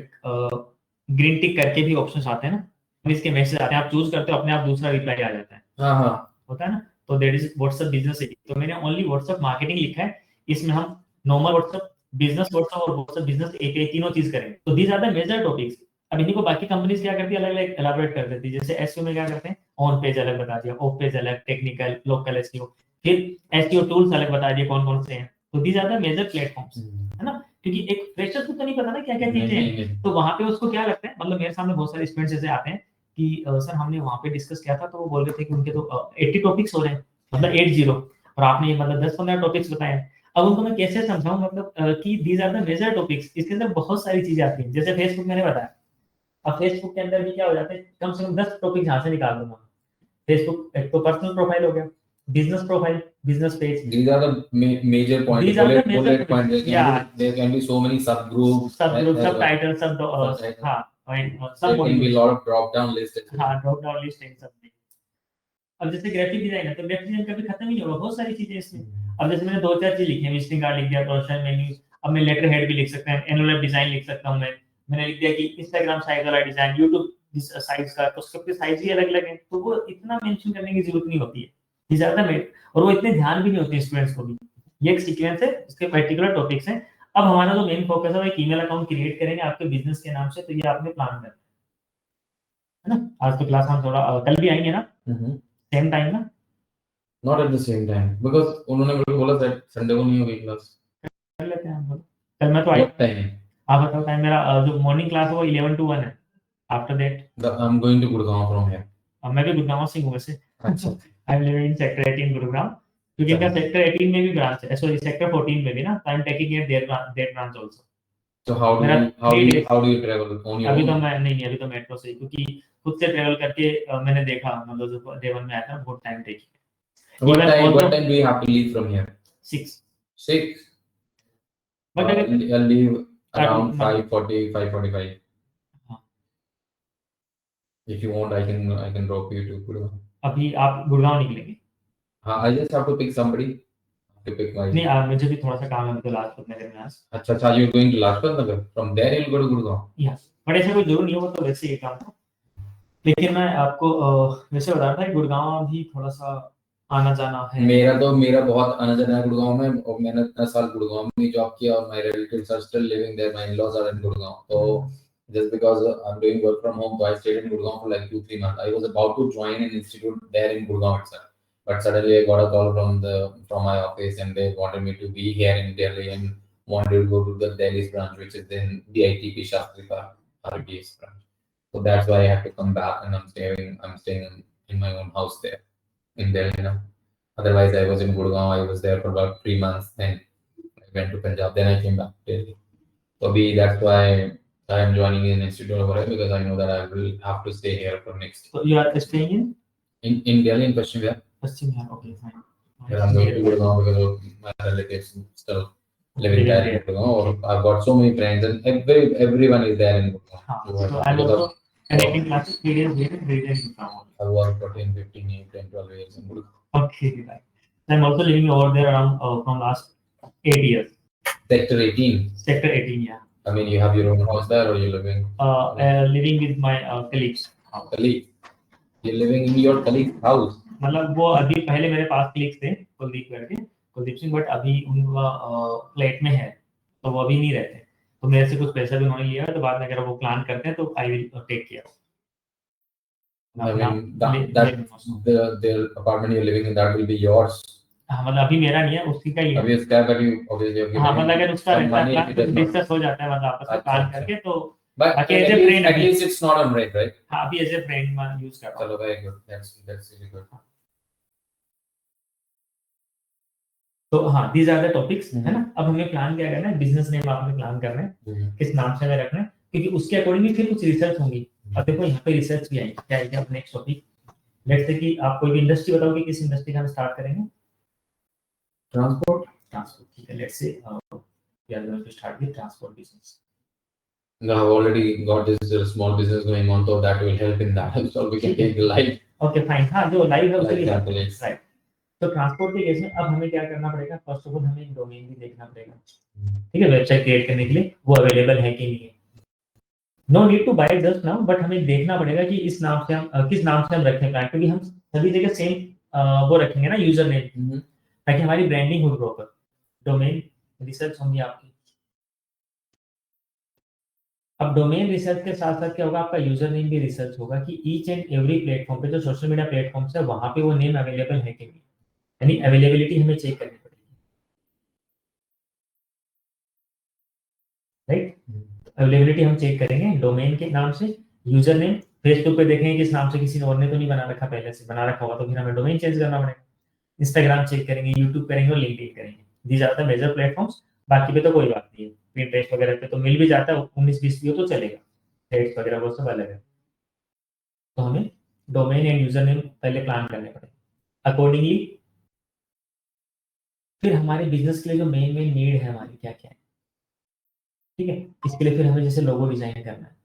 ग्रीन टिक करके भी ऑप्शंस आते हैं ना, इसके मैसेज आते हैं, आप चूज करते हो, अपने आप दूसरा रिप्लाई आ जाता है। हाँ हाँ, होता है ना, तो दैट इज व्हाट्सएप बिजनेस। तो मैंने ओनली व्हाट्सएप मार्केटिंग लिखा है, इसमें हम नॉर्मल व्हाट्सएप, बिजनेस व्हाट्सएप और व्हाट्सएप बिजनेस एक तीनों चीज करेंगे। तो these are the major topics. अब इन्हीं को बाकी कंपनीज क्या करती है, अलग अलग एलाबोरेट कर देती है। जैसे एसईओ में क्या करते हैं, ऑन पेज अलग बता दिया, ऑफ पेज अलग, टेक्निकल, लोकल एसईओ, फिर एसईओ टूल्स अलग बता दिए कौन कौन से हैं। तो these are the major platforms, है ना, क्योंकि एक फ्रेशर को तो नहीं पता ना क्या क्या चीजें हैं, तो वहां पे उसको क्या लगता है, मतलब मेरे सामने बहुत सारे स्टूडेंट्स ऐसे आते हैं कि सर हमने वहां पे डिस्कस किया था, तो वो बोल रहे थे कि उनके तो 80 टॉपिक्स हो रहे हैं, मतलब 80, और आपने ये मतलब 10-15 टॉपिक्स बताए। अब उनको मैं कैसे समझाऊं, मतलब कि these are the major topics, इसके अंदर बहुत सारी चीजें आती हैं। जैसे फेसबुक मैंने बताया, अब फेसबुक के अंदर भी क्या हो जाता है, कम से कम 10 टॉपिक यहाँ से निकाल दूंगा। फेसबुक एक तो पर्सनल प्रोफाइल हो गया, business profile, business page, these are the major points. these are the major Bullet points. topics. Yeah, There can be so many subgroups, subgroup, as well. subtitle, Subtitle. हाँ, सब There can be a modules, lot of drop down lists. हाँ, drop down list है सब। अब जैसे graphic design है, तो graphic design कभी खत्म ही नहीं होगा, बहुत सारी चीजें इसमें। अब जैसे मैंने 2-4 चीज लिखी है, विजिटिंग कार्ड लिख दिया, प्रोफेशनल मेन्यू, अब मैं लेटर हेड भी लिख सकता है, एनुअल डिजाइन लिख सकता हूँ मैं। मैंने लिख दिया कि इंस्टाग्राम साइज वाला डिजाइन, यूट्यूब साइज का, तो सबके साइज ही अलग अलग है, तो वो इतना मेंशन करने की जरूरत नहीं होती है ज्यादा में, और वो इतने ध्यान भी नहीं होते स्टूडेंट्स को भी। ये एक सीक्वेंस है, इसके पर्टिकुलर टॉपिक्स हैं। अब हमारा जो मेन फोकस है वो एक ईमेल अकाउंट क्रिएट करेंगे आपके बिजनेस के नाम से, तो ये आपने प्लान करना है ना। आज तो क्लास हम थोड़ा कल भी आएंगे ना, सेम टाइम ना। Not at the same time because उन्होंने मेरे को बोला था संडे को नहीं होगी क्लास। कर लेते हैं हम लोग। कल मैं तो आई, What time? आप बताओ टाइम। मेरा जो मॉर्निंग क्लास है वो 11 to 1 है। After that I'm going to Gurgaon from here. मैं भी गुड़गांव से हूँ वैसे। अच्छा। I am living in sector 18 Gurgaon, क्योंकि इनका सेक्टर 18 में भी ब्रांच है, सॉरी सेक्टर 14 में भी ना, तो I am taking it their branch also. So how do you travel on your अभी own? तो मैं नहीं, अभी तो मेट्रो से ही, क्योंकि खुद से ट्रेवल करके मैंने देखा, मतलब जो डे 1 में आया था बहुत time taking. What time do you have to leave from here? 6। 6. But अगर I'll leave around मतलब 5:40, 5:45. हाँ, If you want, I can drop you to Gurgaon. अभी आप गुड़गांव निकलेंगे? हाँ, I just have to pick somebody to pick my. नहीं, मुझे भी थोड़ा सा काम है, अभी तो लाजपत नगर में आज। अच्छा, you're going to Lajpat Nagar. From there you'll go to Gurgaon. Yes, but ऐसा कोई जरूर नहीं है, वो तो वैसे ही काम था। लेकिन मैं आपको वैसे बता रहा था कि गुड़गांव भी थोड़ा सा आना जाना है। मेरा बहुत आना जाना है गुड़गांव में, और मैंने इतना साल गुड़गांव में जॉब किया, और my relatives are still living there. My in-laws are in Gurgaon. So just because I'm doing work from home, so I stayed in Gurgaon for like 2-3 months. I was about to join an institute there in Gurgaon itself, but suddenly I got a call from my office, and they wanted me to be here in Delhi and wanted to go to the Delhi's branch, which is in DITP Shastri Park, RBS branch. So that's why I had to come back, and I'm staying in my own house there in Delhi now. Otherwise, I was in Gurgaon. I was there for about 3 months. Then I went to Punjab. Then I came back to Delhi. So that's why I am joining an institute over here, because I know that I will have to stay here for next. So you are staying in Delhi, in Pashchim Bihar. Pashchim Bihar, okay, fine. Yeah, I'm going to Gurgaon because of my relatives still living there in Gurgaon. Or I've got so many friends, and everyone is there in Gurgaon. So I'm also attending classes 3 days later, 3 days in Gurgaon. I've worked for 10, 15, 10, 12 years in Gurgaon. Okay, right. I'm also living over there around from last 8 years. Sector 18. Sector 18, yeah. I mean, you have your own house there, or you're living? Living with my colleagues. Colleague. You're living in your colleague's house. मतलब वो अभी पहले मेरे पास colleagues थे, कुलदीप करके, Kuldeep Singh, but अभी उनका flat में है, तो वो अभी नहीं रहते। तो मेरे से कुछ पैसा भी उन्होंने लिया, तो बाद में अगर वो प्लान करते हैं तो I will take care. I mean, the apartment you're living in, that will be yours. हाँ, मतलब अभी मेरा नहीं है, उसकी का ही है। अभी उसका, but you obviously have given. हाँ, मतलब अगर उसका some money if it does not. Discuss हो जाता है, मतलब आपस में प्लान करके, तो But बाकी as a friend at least it's not on rent, right? हाँ, अभी एज ए फ्रेंड मैं यूज कर रहा हूँ। चलो, very good. That's really good. तो हाँ, दीज आर द टॉपिक्स, है ना। अब हमें प्लान क्या करना है, बिजनेस नेम आपने प्लान करना है, किस नाम से हमें रखना है, क्योंकि उसके अकॉर्डिंगली फिर कुछ रिसर्च होंगी। अब देखो यहाँ पे रिसर्च भी आई, क्या है अब नेक्स्ट टॉपिक, लेट्स से कि आप कोई भी इंडस्ट्री बताओ कि किस इंडस्ट्री का हम स्टार्ट करेंगे। Transport. ट्रांसपोर्ट, ठीक है, let's say we are going to start with transport business. No, I've already got this small business going on, so that will help in that. So we can take the live. Okay fine, हाँ जो live है उसके लिए example, yes. Right. तो transport के case में अब हमें क्या करना पड़ेगा, फर्स्ट ऑफ ऑल हमें एक डोमेन भी देखना पड़ेगा, ठीक है, वेबसाइट क्रिएट करने के लिए वो अवेलेबल है कि नहीं है। No need to buy just now, but हमें देखना पड़ेगा कि इस नाम से हम किस नाम से हम रखें प्लान, क्योंकि हम सभी जगह सेम वो रखेंगे ना यूजर नेम, ताकि हमारी ब्रांडिंग हो प्रॉपर। डोमेन रिसर्च होंगी आपकी। अब डोमेन रिसर्च के साथ साथ क्या होगा, आपका यूजर नेम भी रिसर्च होगा कि ईच एंड एवरी प्लेटफॉर्म पे जो सोशल मीडिया प्लेटफॉर्म्स है वहां पे वो नेम अवेलेबल है कि नहीं, यानी अवेलेबिलिटी हमें चेक करनी पड़ेगी, राइट। अवेलेबिलिटी हम चेक करेंगे डोमेन के नाम से, यूजर नेम फेसबुक पे देखेंगे किस नाम से, किसी और ने तो नहीं बना रखा, पहले से बना रखा होगा तो फिर हमें डोमेन चेंज करना पड़ेगा। इंस्टाग्राम चेक करेंगे, यूट्यूब करेंगे और लिंक्डइन करेंगे, these are the major platforms. बाकी पे तो कोई बात नहीं है, पिंटरेस्ट वगैरह पे तो मिल भी जाता है, 19-20 भी हो तो चलेगा, थ्रेड्स वगैरह वो सब अलग है। तो हमें डोमेन एंड यूजर नेम पहले प्लान करने पड़ेंगे अकॉर्डिंगली। फिर हमारे बिजनेस के लिए जो मेन मेन नीड है हमारी क्या क्या है, ठीक है, इसके लिए फिर हमें जैसे लोगो डिजाइन करना है,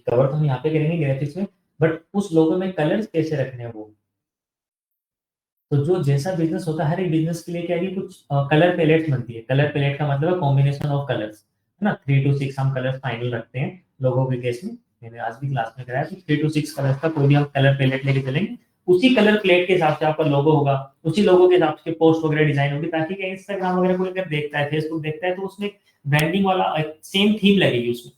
कवर तो हम यहाँ पे करेंगे ग्राफिक्स में, बट उस लोगो में कलर्स कैसे रखने हैं वो। तो जो जैसा बिजनेस होता है, हर एक बिजनेस के लिए क्या है कि कुछ कलर पैलेट बनती है। कलर पैलेट का मतलब है कॉम्बिनेशन ऑफ कलर्स, है ना। 3 to 6 हम कलर फाइनल रखते हैं लोगों के केस में, मैंने आज भी क्लास में कराया। तो 3 to 6 कलर्स का कोई भी हम कलर पैलेट लेके चलेंगे, उसी कलर प्लेट के हिसाब से आपका लोगो होगा, उसी लोगो के हिसाब से पोस्ट वगैरह डिजाइन होगी, ताकि क्या इंस्टाग्राम वगैरह कोई अगर देखता है, फेसबुक देखता है, तो उसमें ब्रांडिंग वाला सेम थीम लगेगी उसमें,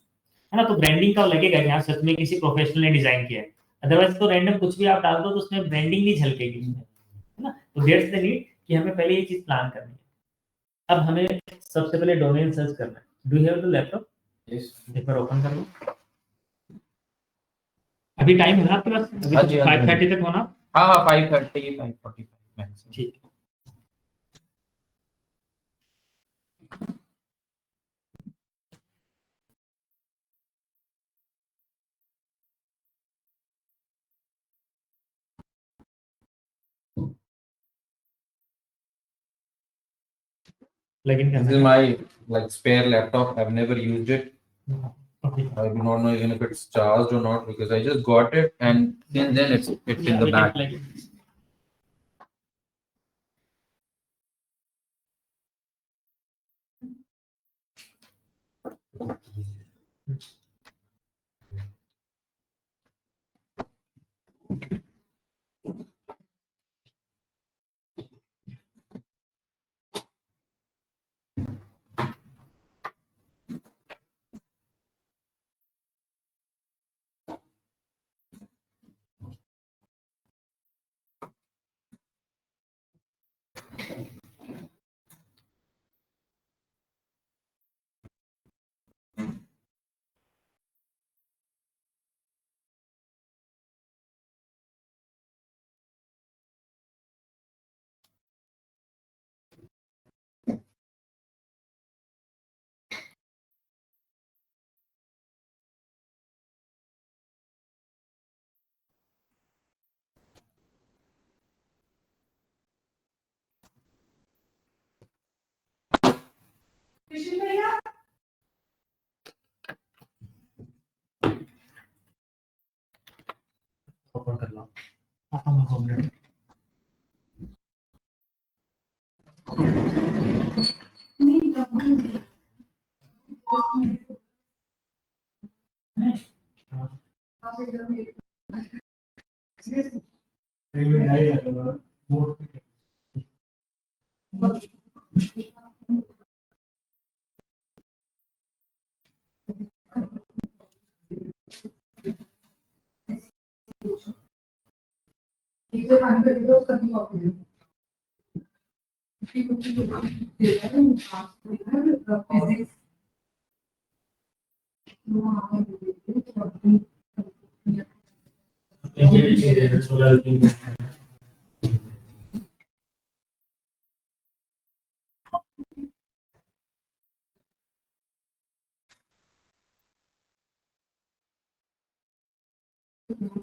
है ना। तो ब्रांडिंग का लगेगा कि हाँ सच में किसी प्रोफेशनल ने डिजाइन किया है। अदरवाइज तो रैंडम कुछ भी आप डाल दो तो उसमें ब्रांडिंग नहीं झलकेगी उसमें, है ना। तो दैट्स द नीड कि हमें पहले ये चीज प्लान करनी है। अब हमें सबसे पहले डोमेन सर्च करना है। Do you have the laptop? Yes. एक बार ओपन कर लो। अभी टाइम है ना आपके पास? अभी हाँ तो जी, हाँ जी, 5:30 तक होना। हाँ 5:30 5:45 maximum. ठीक है। लॉगिन This करना is है। my like spare laptop. I've never used it. Okay, I do not know even if it's charged or not because I just got it and then it's in the back. Open कर लो। हाँ, हो गया। Hello,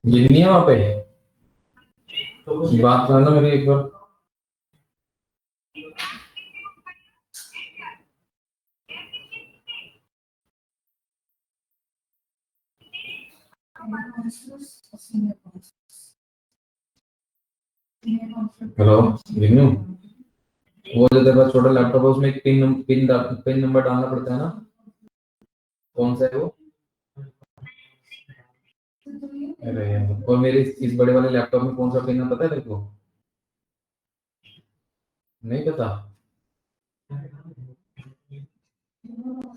ये नहीं है वहाँ पे, बात करना मेरी एक बार। हेलो विन्नू, वो जो तेरे पास छोटा लैपटॉप है उसमें एक पिन नंबर डालना पड़ता है ना, कौन सा है वो? अरे यार, और मेरे इस बड़े वाले लैपटॉप में कौन सा पिन है पता है तेरे को? नहीं पता?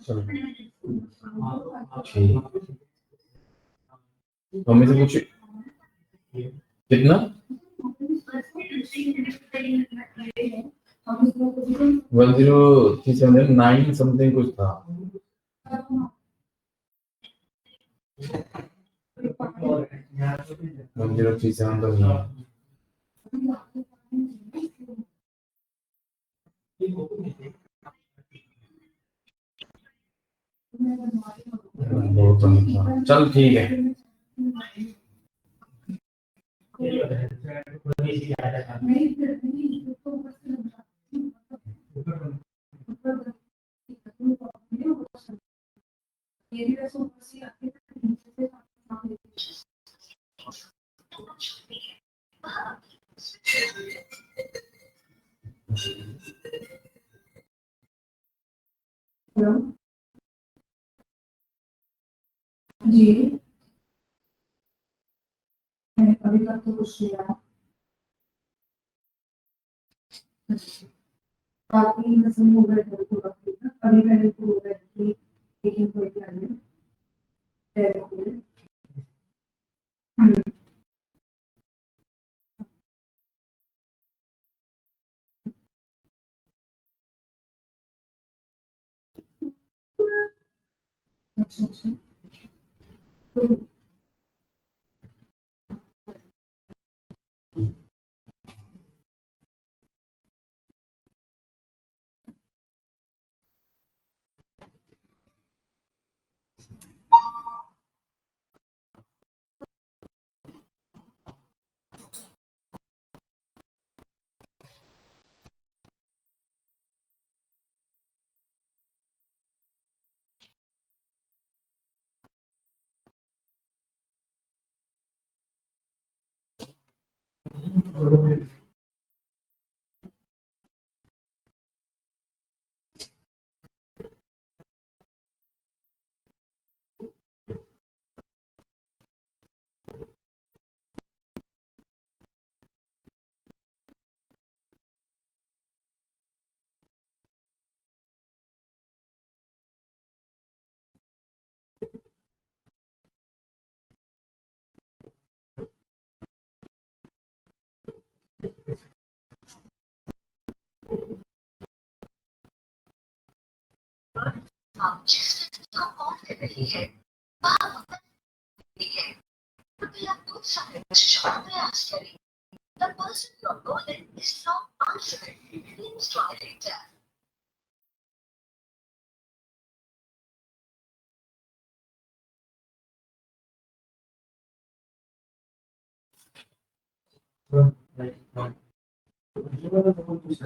चलो ठीक, मम्मी से पूछ। कितना? 10379 समथिंग कुछ था। 1037 तो नहीं है। बहुत कम था। चल ठीक है। जी मैंने अभी तक तो कुछ किया बाकी कसम हो गए थे तो अभी मैंने तो हो गए थे लेकिन कोई क्या नहीं अच्छा अच्छा आप जिस को कॉल कर रही है वह नहीं है कृपया कुछ समय प्रयास करें The person you're calling is not answering. Please try later. उसमें नोटिस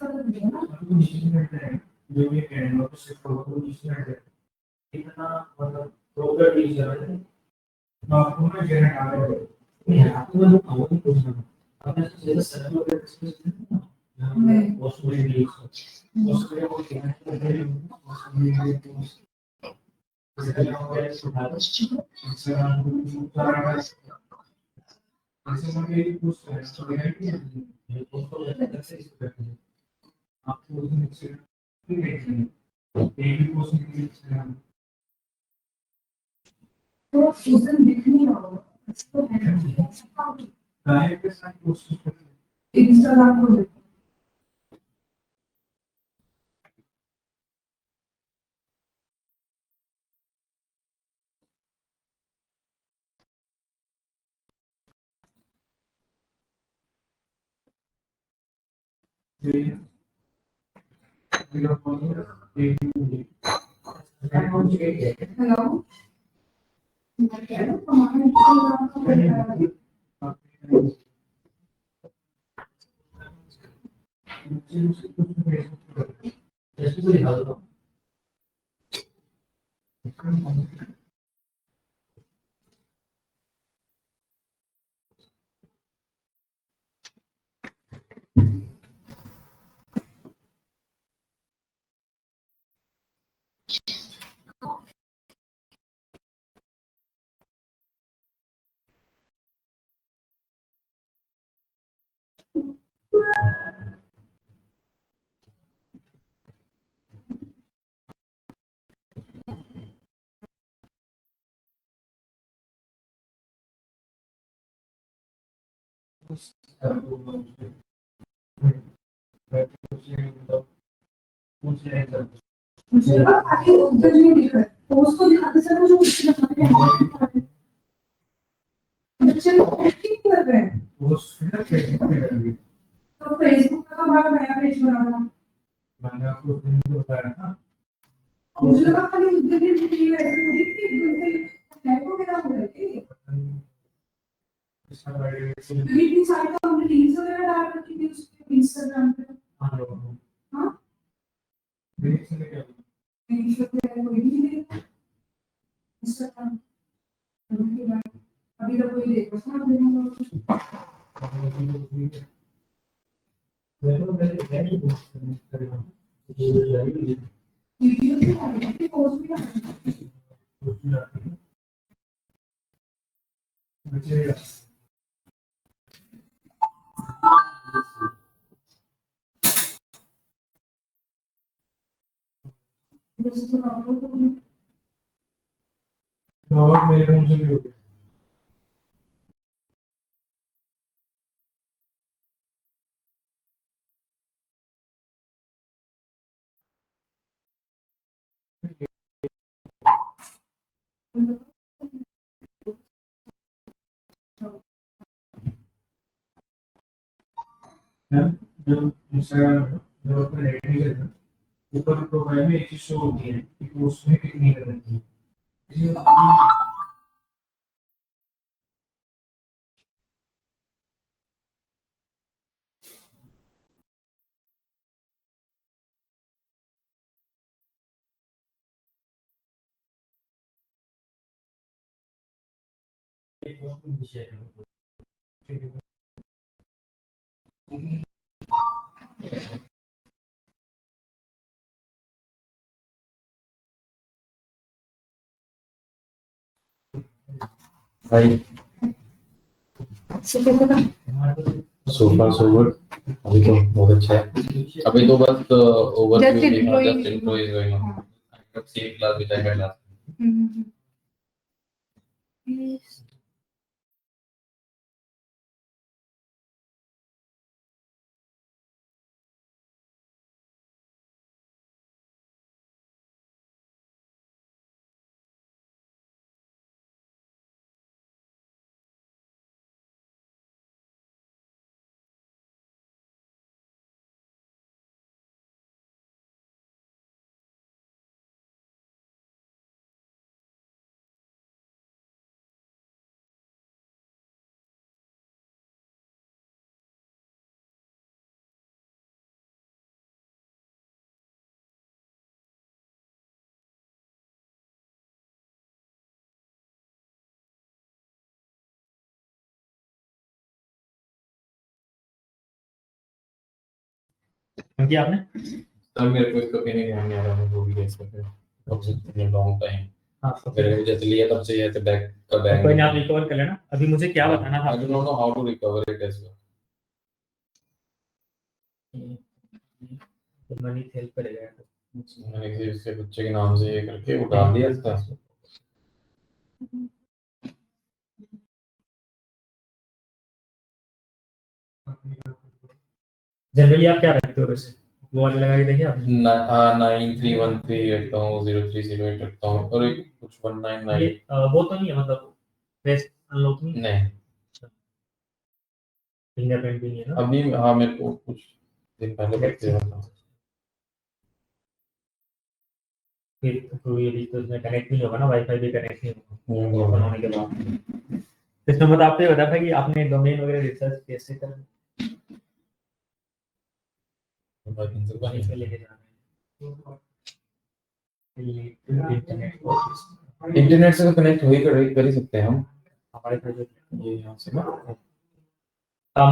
कर दिया ना। तो सीजन दिख नहीं रहा होगा। इसको इंस्टाग्राम को देखो। हेलो। हमारे इंस्टाग्राम को मुझे ना खाली उधर नहीं दिख रहा है। पोस्ट को दिखाते समय मुझे कुछ दिखाते हैं। बच्चे लोग एक्टिंग कर रहे हैं। तो फेसबुक का हमारा नया पेज बनाना। मुझे लगा खाली उधर ही दिख रही है। ऐसे मुझे कि बिल्कुल है को क्या हो रहा है कि इतनी सारी तो हमने रील्स वगैरह डाल रखी थी उसके इंस्टाग्राम पे। हाँ रील्स पे कोई नहीं देखता इंस्टाग्राम। अभी तो कोई देखो ना। वीडियो भी आ रही है पोस्ट भी आ रही है। ऊपर प्रोफाइल में एक चीज शो होती है कि पोस्ट में कितनी करनी है। भाई सोफा सोवर अभी तो बहुत अच्छा है। अभी तो बस ओवरव्यू देखा, just intro is going on. Same class which I had last. क्योंकि आपने तब मेरे को इसका पीने ध्यान नहीं आ रहा है वो भी कैसे कर कब से इतने लॉन्ग टाइम हाँ तो मेरे को जैसे लिया तब से ये ऐसे बैक का बैग कोई ना, आप रिकवर कर लेना। अभी मुझे क्या बताना था I don't know how to recover it as तो मनी हेल्प करेगा। मैंने किसी उसके बच्चे के नाम से ये करके वो डाल दिया इसका जनरली आप क्या रखते हो वैसे, वो वाले लगा के देखिए आपने? 9313 रखता हूँ 0308 रखता हूँ और एक कुछ 199 ये वो तो नहीं है मतलब फेस अनलॉक नहीं? नहीं फिंगरप्रिंट भी नहीं है ना? अभी हाँ मेरे को कुछ दिन पहले बच्चे था फिर तो ये भी तो इसमें कनेक्ट नहीं होगा ना, वाईफाई भी कनेक्ट नहीं होगा ओपन होने के बाद। इसमें मतलब आपने बताया था कि आपने डोमेन वगैरह रिसर्च कैसे कर वहीं पे लेके जाना है इंटरनेट। इंटरनेट से तो कनेक्ट हो ही कर ही सकते हैं हम हमारे पास ये यहाँ से ना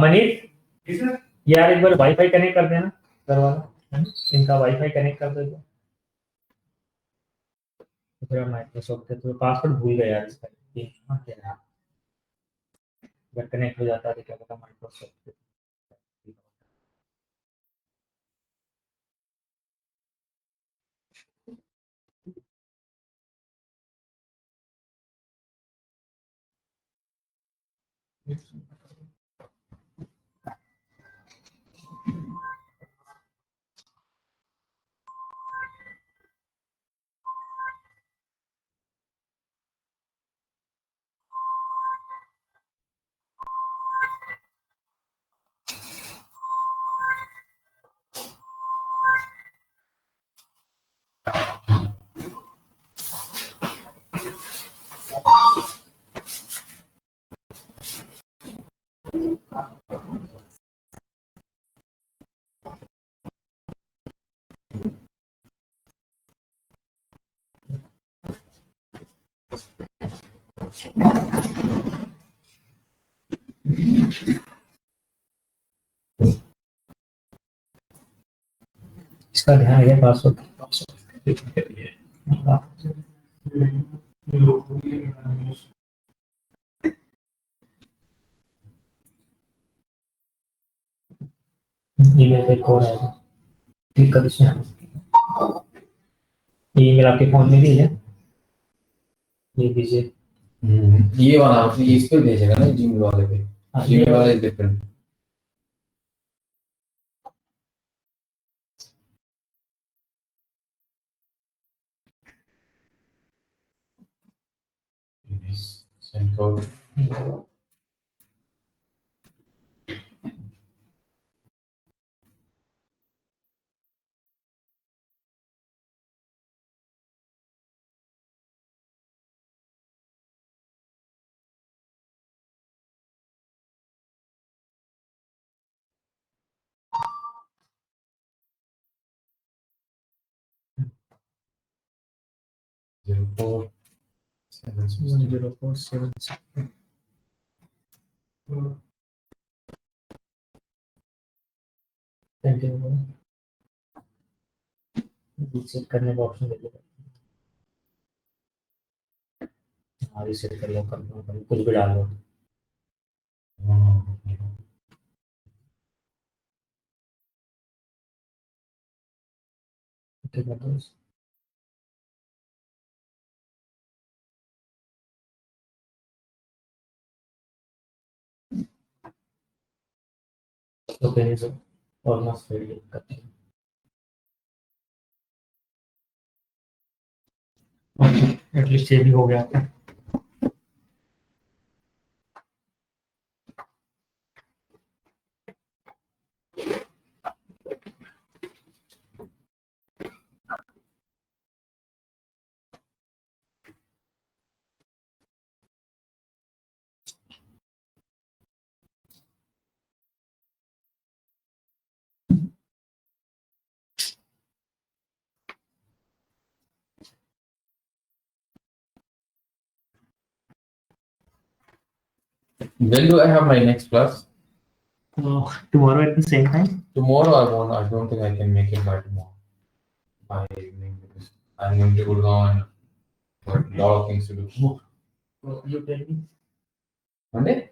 मनीष यार एक बार वाईफाई कनेक्ट कर देना घर वाला, इनका वाईफाई कनेक्ट कर दो। तो फिर माइक्रोसॉफ्ट तो पासवर्ड भूल गया यार इसका, हाँ क्या है, अगर कनेक्ट हो जाता है तो क्या पता माइक्रोसॉफ्ट। इसका ध्यान है पासवर्ड ईमेल पे कोड आएगा, क्लिक कर इसमें, ईमेल आपके फोन में भी है, ये दीजिए। ये वाला इस पे भेजेगा ना जीमेल वाले पे जीमेल वाला is different send code zero four 10476 reset करने का ऑप्शन देगा। हाँ रीसेट कर लो, कर लो, कुछ भी डाल दो। ठीक है तो पहले से ऑलमोस्ट रेडी करते हैं। एटलीस्ट ये भी हो गया। When do I have my next class? tomorrow at the same time. Tomorrow I don't think I can make it by tomorrow. By evening because I'm going to Gurgaon and got a lot of things to do. You tell me. Monday?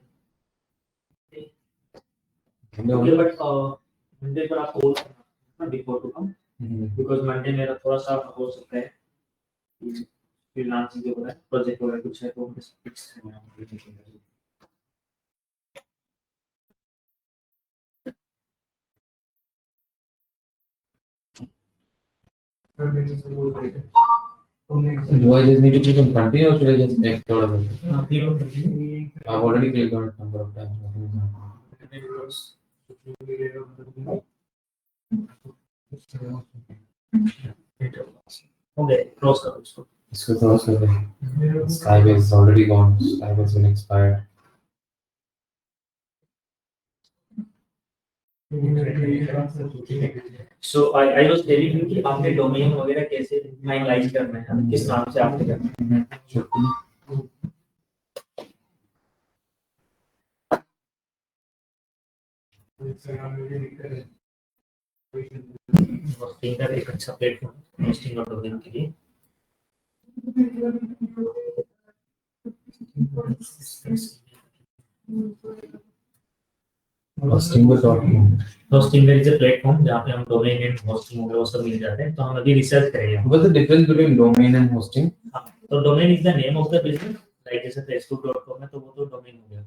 Okay, but Monday पर आप call करना before to come because Monday मेरा थोड़ा सा हो सकता है freelancing जो हो रहा है project वगैरह कुछ है तो fix करना है. Do I just need to click on continue or should I just make sure of it? I've already clicked on it a number of times. Okay, close करो इसको. इसको close कर दे. Skybase is already gone. Skybase will expire. So I was telling you कि आपने domain वगैरह कैसे finalise करना है, किस नाम से आपने करना है. होस्टिंग का एक अच्छा प्लेटफॉर्म होस्टिंग और डोमेन के लिए. Hostinger is a platform जहाँ पे हम डोमेन एंड होस्टिंग वगैरह वो सब मिल जाते हैं. तो हम अभी रिसर्च करेंगे. What's the difference between domain and hosting? तो domain is the name of the business. Like जैसे facebook.com है तो वो तो डोमेन हो गया.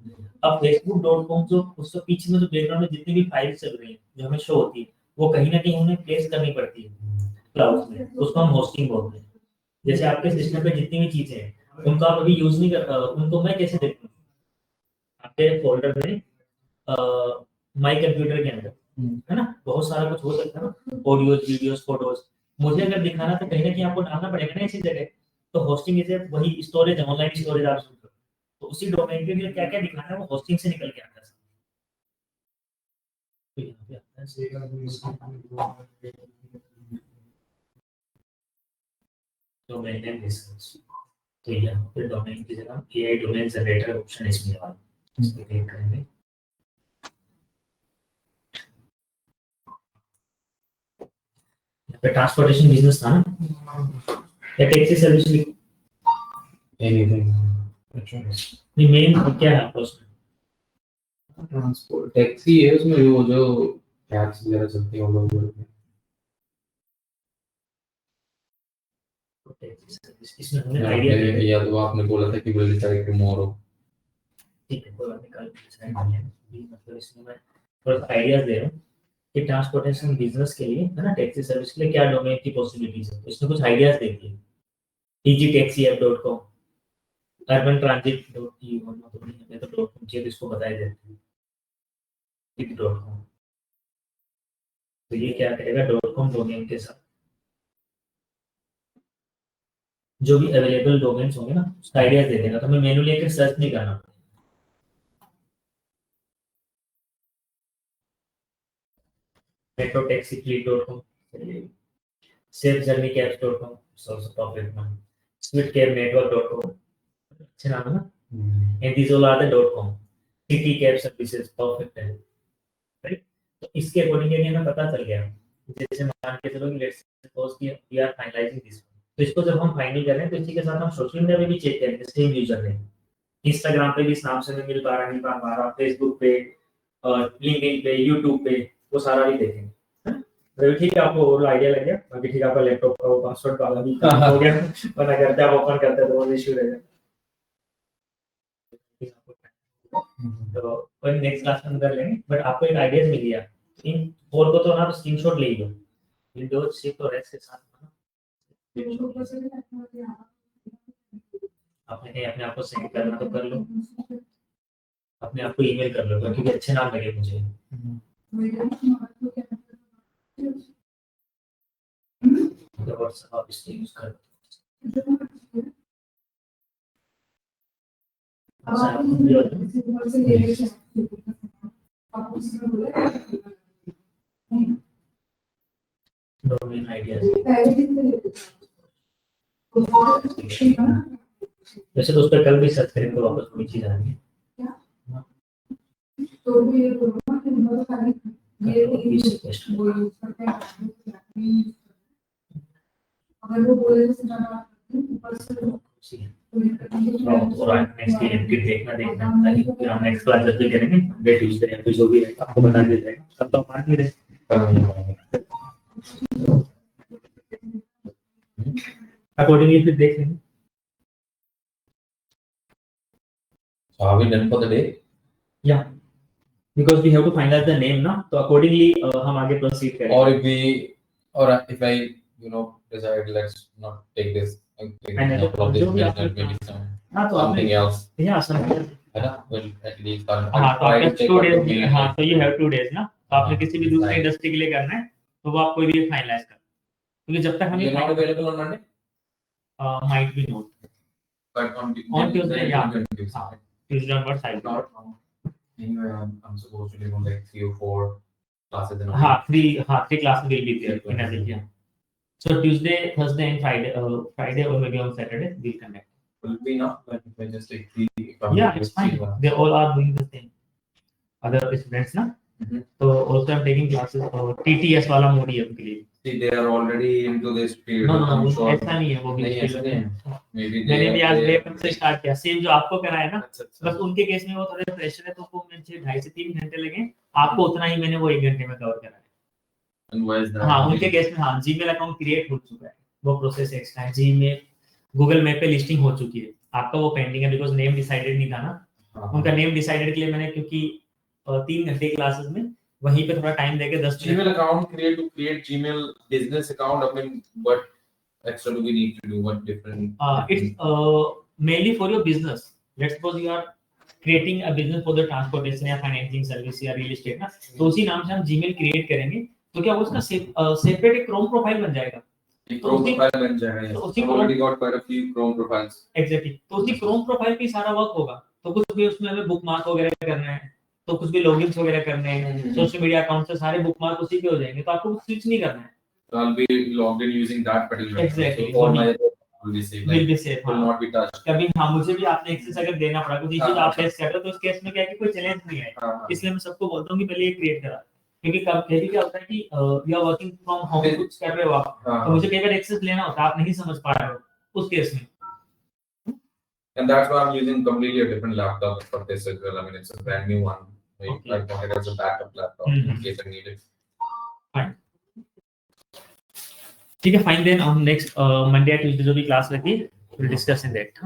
अब facebook.com जो उसके पीछे में जो बैकग्राउंड में जितनी भी फाइल्स चल रही हैं जो हमें शो होती है वो कहीं ना कहीं हमें प्लेस करनी पड़ती है क्लाउड में. उसको हम होस्टिंग बोलते हैं. जैसे आपके सिस्टम पे जितनी भी चीजें हैं उनको आप अभी यूज नहीं कर उनको मैं कैसे देखूं आपके फोल्डर में माय कंप्यूटर के अंदर है ना बहुत सारा कुछ हो सकता है ना, ऑडियोज वीडियोस फोटोज. मुझे अगर दिखाना तो कहीं ना कहीं आपको डालना पड़ेगा ना इसी जगह. तो होस्टिंग इसे वही स्टोरेज है, ऑनलाइन स्टोरेज आप समझो. तो उसी डोमेन के लिए क्या क्या दिखाना है वो होस्टिंग से निकल के आता है. तो यहाँ पे आता है डोमेन नेम रिसर्च. तो यहाँ पे डोमेन की जगह AI डोमेन जनरेटर ऑप्शन इसमें है. इसको क्लिक करेंगे. पे ट्रांसपोर्टेशन बिजनेस था ना या टैक्सी सर्विस भी Anything. नहीं मेन क्या है आपका उसमें. ट्रांसपोर्ट टैक्सी है उसमें वो जो कैब्स वगैरह चलती हैं वो लोग बोलते हैं. टैक्सी सर्विस इसमें हमने आइडिया दिया. या तो आपने बोला था कि विल डिसाइड टुमारो. ठीक है कोई बात नहीं कल डिसाइड कर लेंगे. मतलब इसमें मैं थोड़ा आइडियाज दे रहा हूँ कि ट्रांसपोर्टेशन बिजनेस के लिए है ना टैक्सी सर्विस के लिए क्या डोमेन की पॉसिबिलिटीज है. इसमें कुछ आइडियाज देखिए. egtaxi.com urban-transit.eu मैं तो .com चाहिए तो इसको बताया देते हैं. .com तो ये क्या करेगा .com डोमेन के साथ जो भी अवेलेबल डोमेन्स होंगे ना उसका आइडियाज दे देगा. तो हमें मैन्युअली एक सर्च नहीं करना. metrotaxifleet.com safejourneycabs.com is also perfect one. sweetcabnetwork.com अच्छा नाम है ना. and these all are the .com. city cab services perfect है राइट. तो इसके अकॉर्डिंग ये हमें पता चल गया. जैसे मान के चलो कि लेट्स सपोज कि वी आर फाइनलाइजिंग दिस. तो इसको जब हम फाइनल कर रहे हैं तो इसी के साथ हम सोशल मीडिया पे भी चेक करेंगे. सेम यूजर नेम इंस्टाग्राम पे भी इस नाम से हमें मिल पा रहा नहीं पा रहा, फेसबुक पे और लिंक्डइन पे यूट्यूब पे वो सारा भी देखेंगे. तो ठीक है आपको ओवरऑल आइडिया लग गया. बाकी ठीक है आपका लैपटॉप का वो पासवर्ड वाला भी हो गया. वरना करते आप ओपन करते तो वो इशू रहेगा. तो कोई नेक्स्ट क्लास में कर लेंगे. बट आपको एक आइडिया मिल गया. इन 4 को तो ना स्क्रीनशॉट ले लो. विंडोज शिफ्ट और एस के साथ आपने कहीं अपने आप को सेंड करना तो कर लो. अपने आप को ईमेल कर लो क्योंकि अच्छे नाम लगे मुझे. व्हाट्सएप आप इसको यूज कर डोमेन आइडियाज. वैसे तो उस पर कल भी सर्च करेंगे तो वापस कोई चीज आ रही है. तो भी ये बोलो ना कि उन्होंने खाली ये वो यूज करते हैं अगर वो बोले तो ज्यादा ऊपर से और नेक्स्ट एमपी देखना ताकि हम नेक्स्ट क्लास जब भी करेंगे डेट यूज करें तो जो भी है आपको बता दिया जाएगा तब तो मान नहीं रहे अकॉर्डिंगली फिर देख लेंगे। So are we done for the day? Yeah, because we have to find out the name ना, तो accordingly हम आगे proceed करेंगे। Or if I decide let's not take this example of this business, maybe something else. Yeah, something है ना? Well, at least हाँ तो आपके 2 days हाँ तो you have 2 days ना, तो आपने किसी भी दूसरी Right. इंडस्ट्री के लिए करना है तो वो आप कोई भी फाइनलाइज कर, क्योंकि जब तक हम You're not available on Monday? might be not But on Tuesday, yeah. Tuesday. Tuesday onwards I will Not anyway, I'm supposed to do like 3 or 4 classes in a हाँ week. 3 classes will be there in a week, yeah. So Tuesday, Thursday and Friday or maybe on Saturday we'll connect. Will it be enough? Like if I just take 3. Yeah, it's fine. They all are doing the same. Other students ना, तो also I'm taking classes TTS वाला mode ही है उनके लिए। See, they are already into this field. No, I'm sure. ऐसा नहीं है वो भी। नहीं ऐसा नहीं है। Maybe मैंने भी आज they- लेपन से स्टार्ट किया, सेम जो आपको कराया ना, अच्छा, अच्छा। बस उनके केस में वो थोड़े प्रेशर है तो वो मुझे 2.5 से 3 घंटे लगे, आपको उतना ही मैंने वो 1 घंटे में कवर कराया। And why is that? हाँ उनके केस में हाँ जीमेल अकाउंट क्रिएट हो चुका है, वो प्रोसेस एक्स्ट्रा है, जीमेल गूगल मैप पे लिस्टिंग हो चुकी है, आपका वो पेंडिंग है बिकॉज नेम डिसाइडेड नहीं था ना। हाँ। उनका नेम डिसाइडेड के लिए मैंने क्योंकि 3 घंटे क्लासेस में वहीं पे थोड़ा टाइम देके 10 minute Gmail account create Gmail business account. I mean, what extra do we need to do? What different? it's mainly for your business. Let's suppose you are creating a business for the transportation या financing service या real estate ना, तो उसी नाम से हम Gmail create करेंगे तो क्या वो उसका सेपरेट एक Chrome प्रोफाइल बन जाएगा। Chrome profile बन जाएगा। तो उसी I've already got quite a few Chrome profiles. Exactly. तो उसी Chrome प्रोफाइल पे सारा वर्क होगा, तो कुछ भी उसमें हमें बुकमार्क वगैरह करना है, तो कुछ भी लॉगिन्स वगैरह करने हैं, सोशल मीडिया अकाउंट से सारे बुकमार्क उसी पे हो जाएंगे, तो आपको स्विच नहीं करना है। So I'll be logged in using that particular. Exactly. So all my will be safe. Will Like, be safe. will not be touched. कभी हाँ मुझे भी आपने एक्सेस अगर देना पड़ा कुछ इश्यूज आप फेस कर रहे हो तो उस केस में क्या है कि कोई चैलेंज नहीं है, हाँ, हाँ। इसलिए मैं सबको बोलता हूँ कि पहले ये क्रिएट करा, क्योंकि कभी क्या होता है कि you are working from home कुछ कर रहे हो आप, हाँ, तो मुझे कई बार एक्सेस लेना होता है, आप नहीं समझ पा रहे हो उस केस में। And that's why I'm using completely a different laptop for this as well. I mean, it's a brand new one. Okay. I want it as a backup laptop in case I need it. Fine, ठीक है fine, then हम next Monday या Tuesday जो भी class रखी will discuss in that.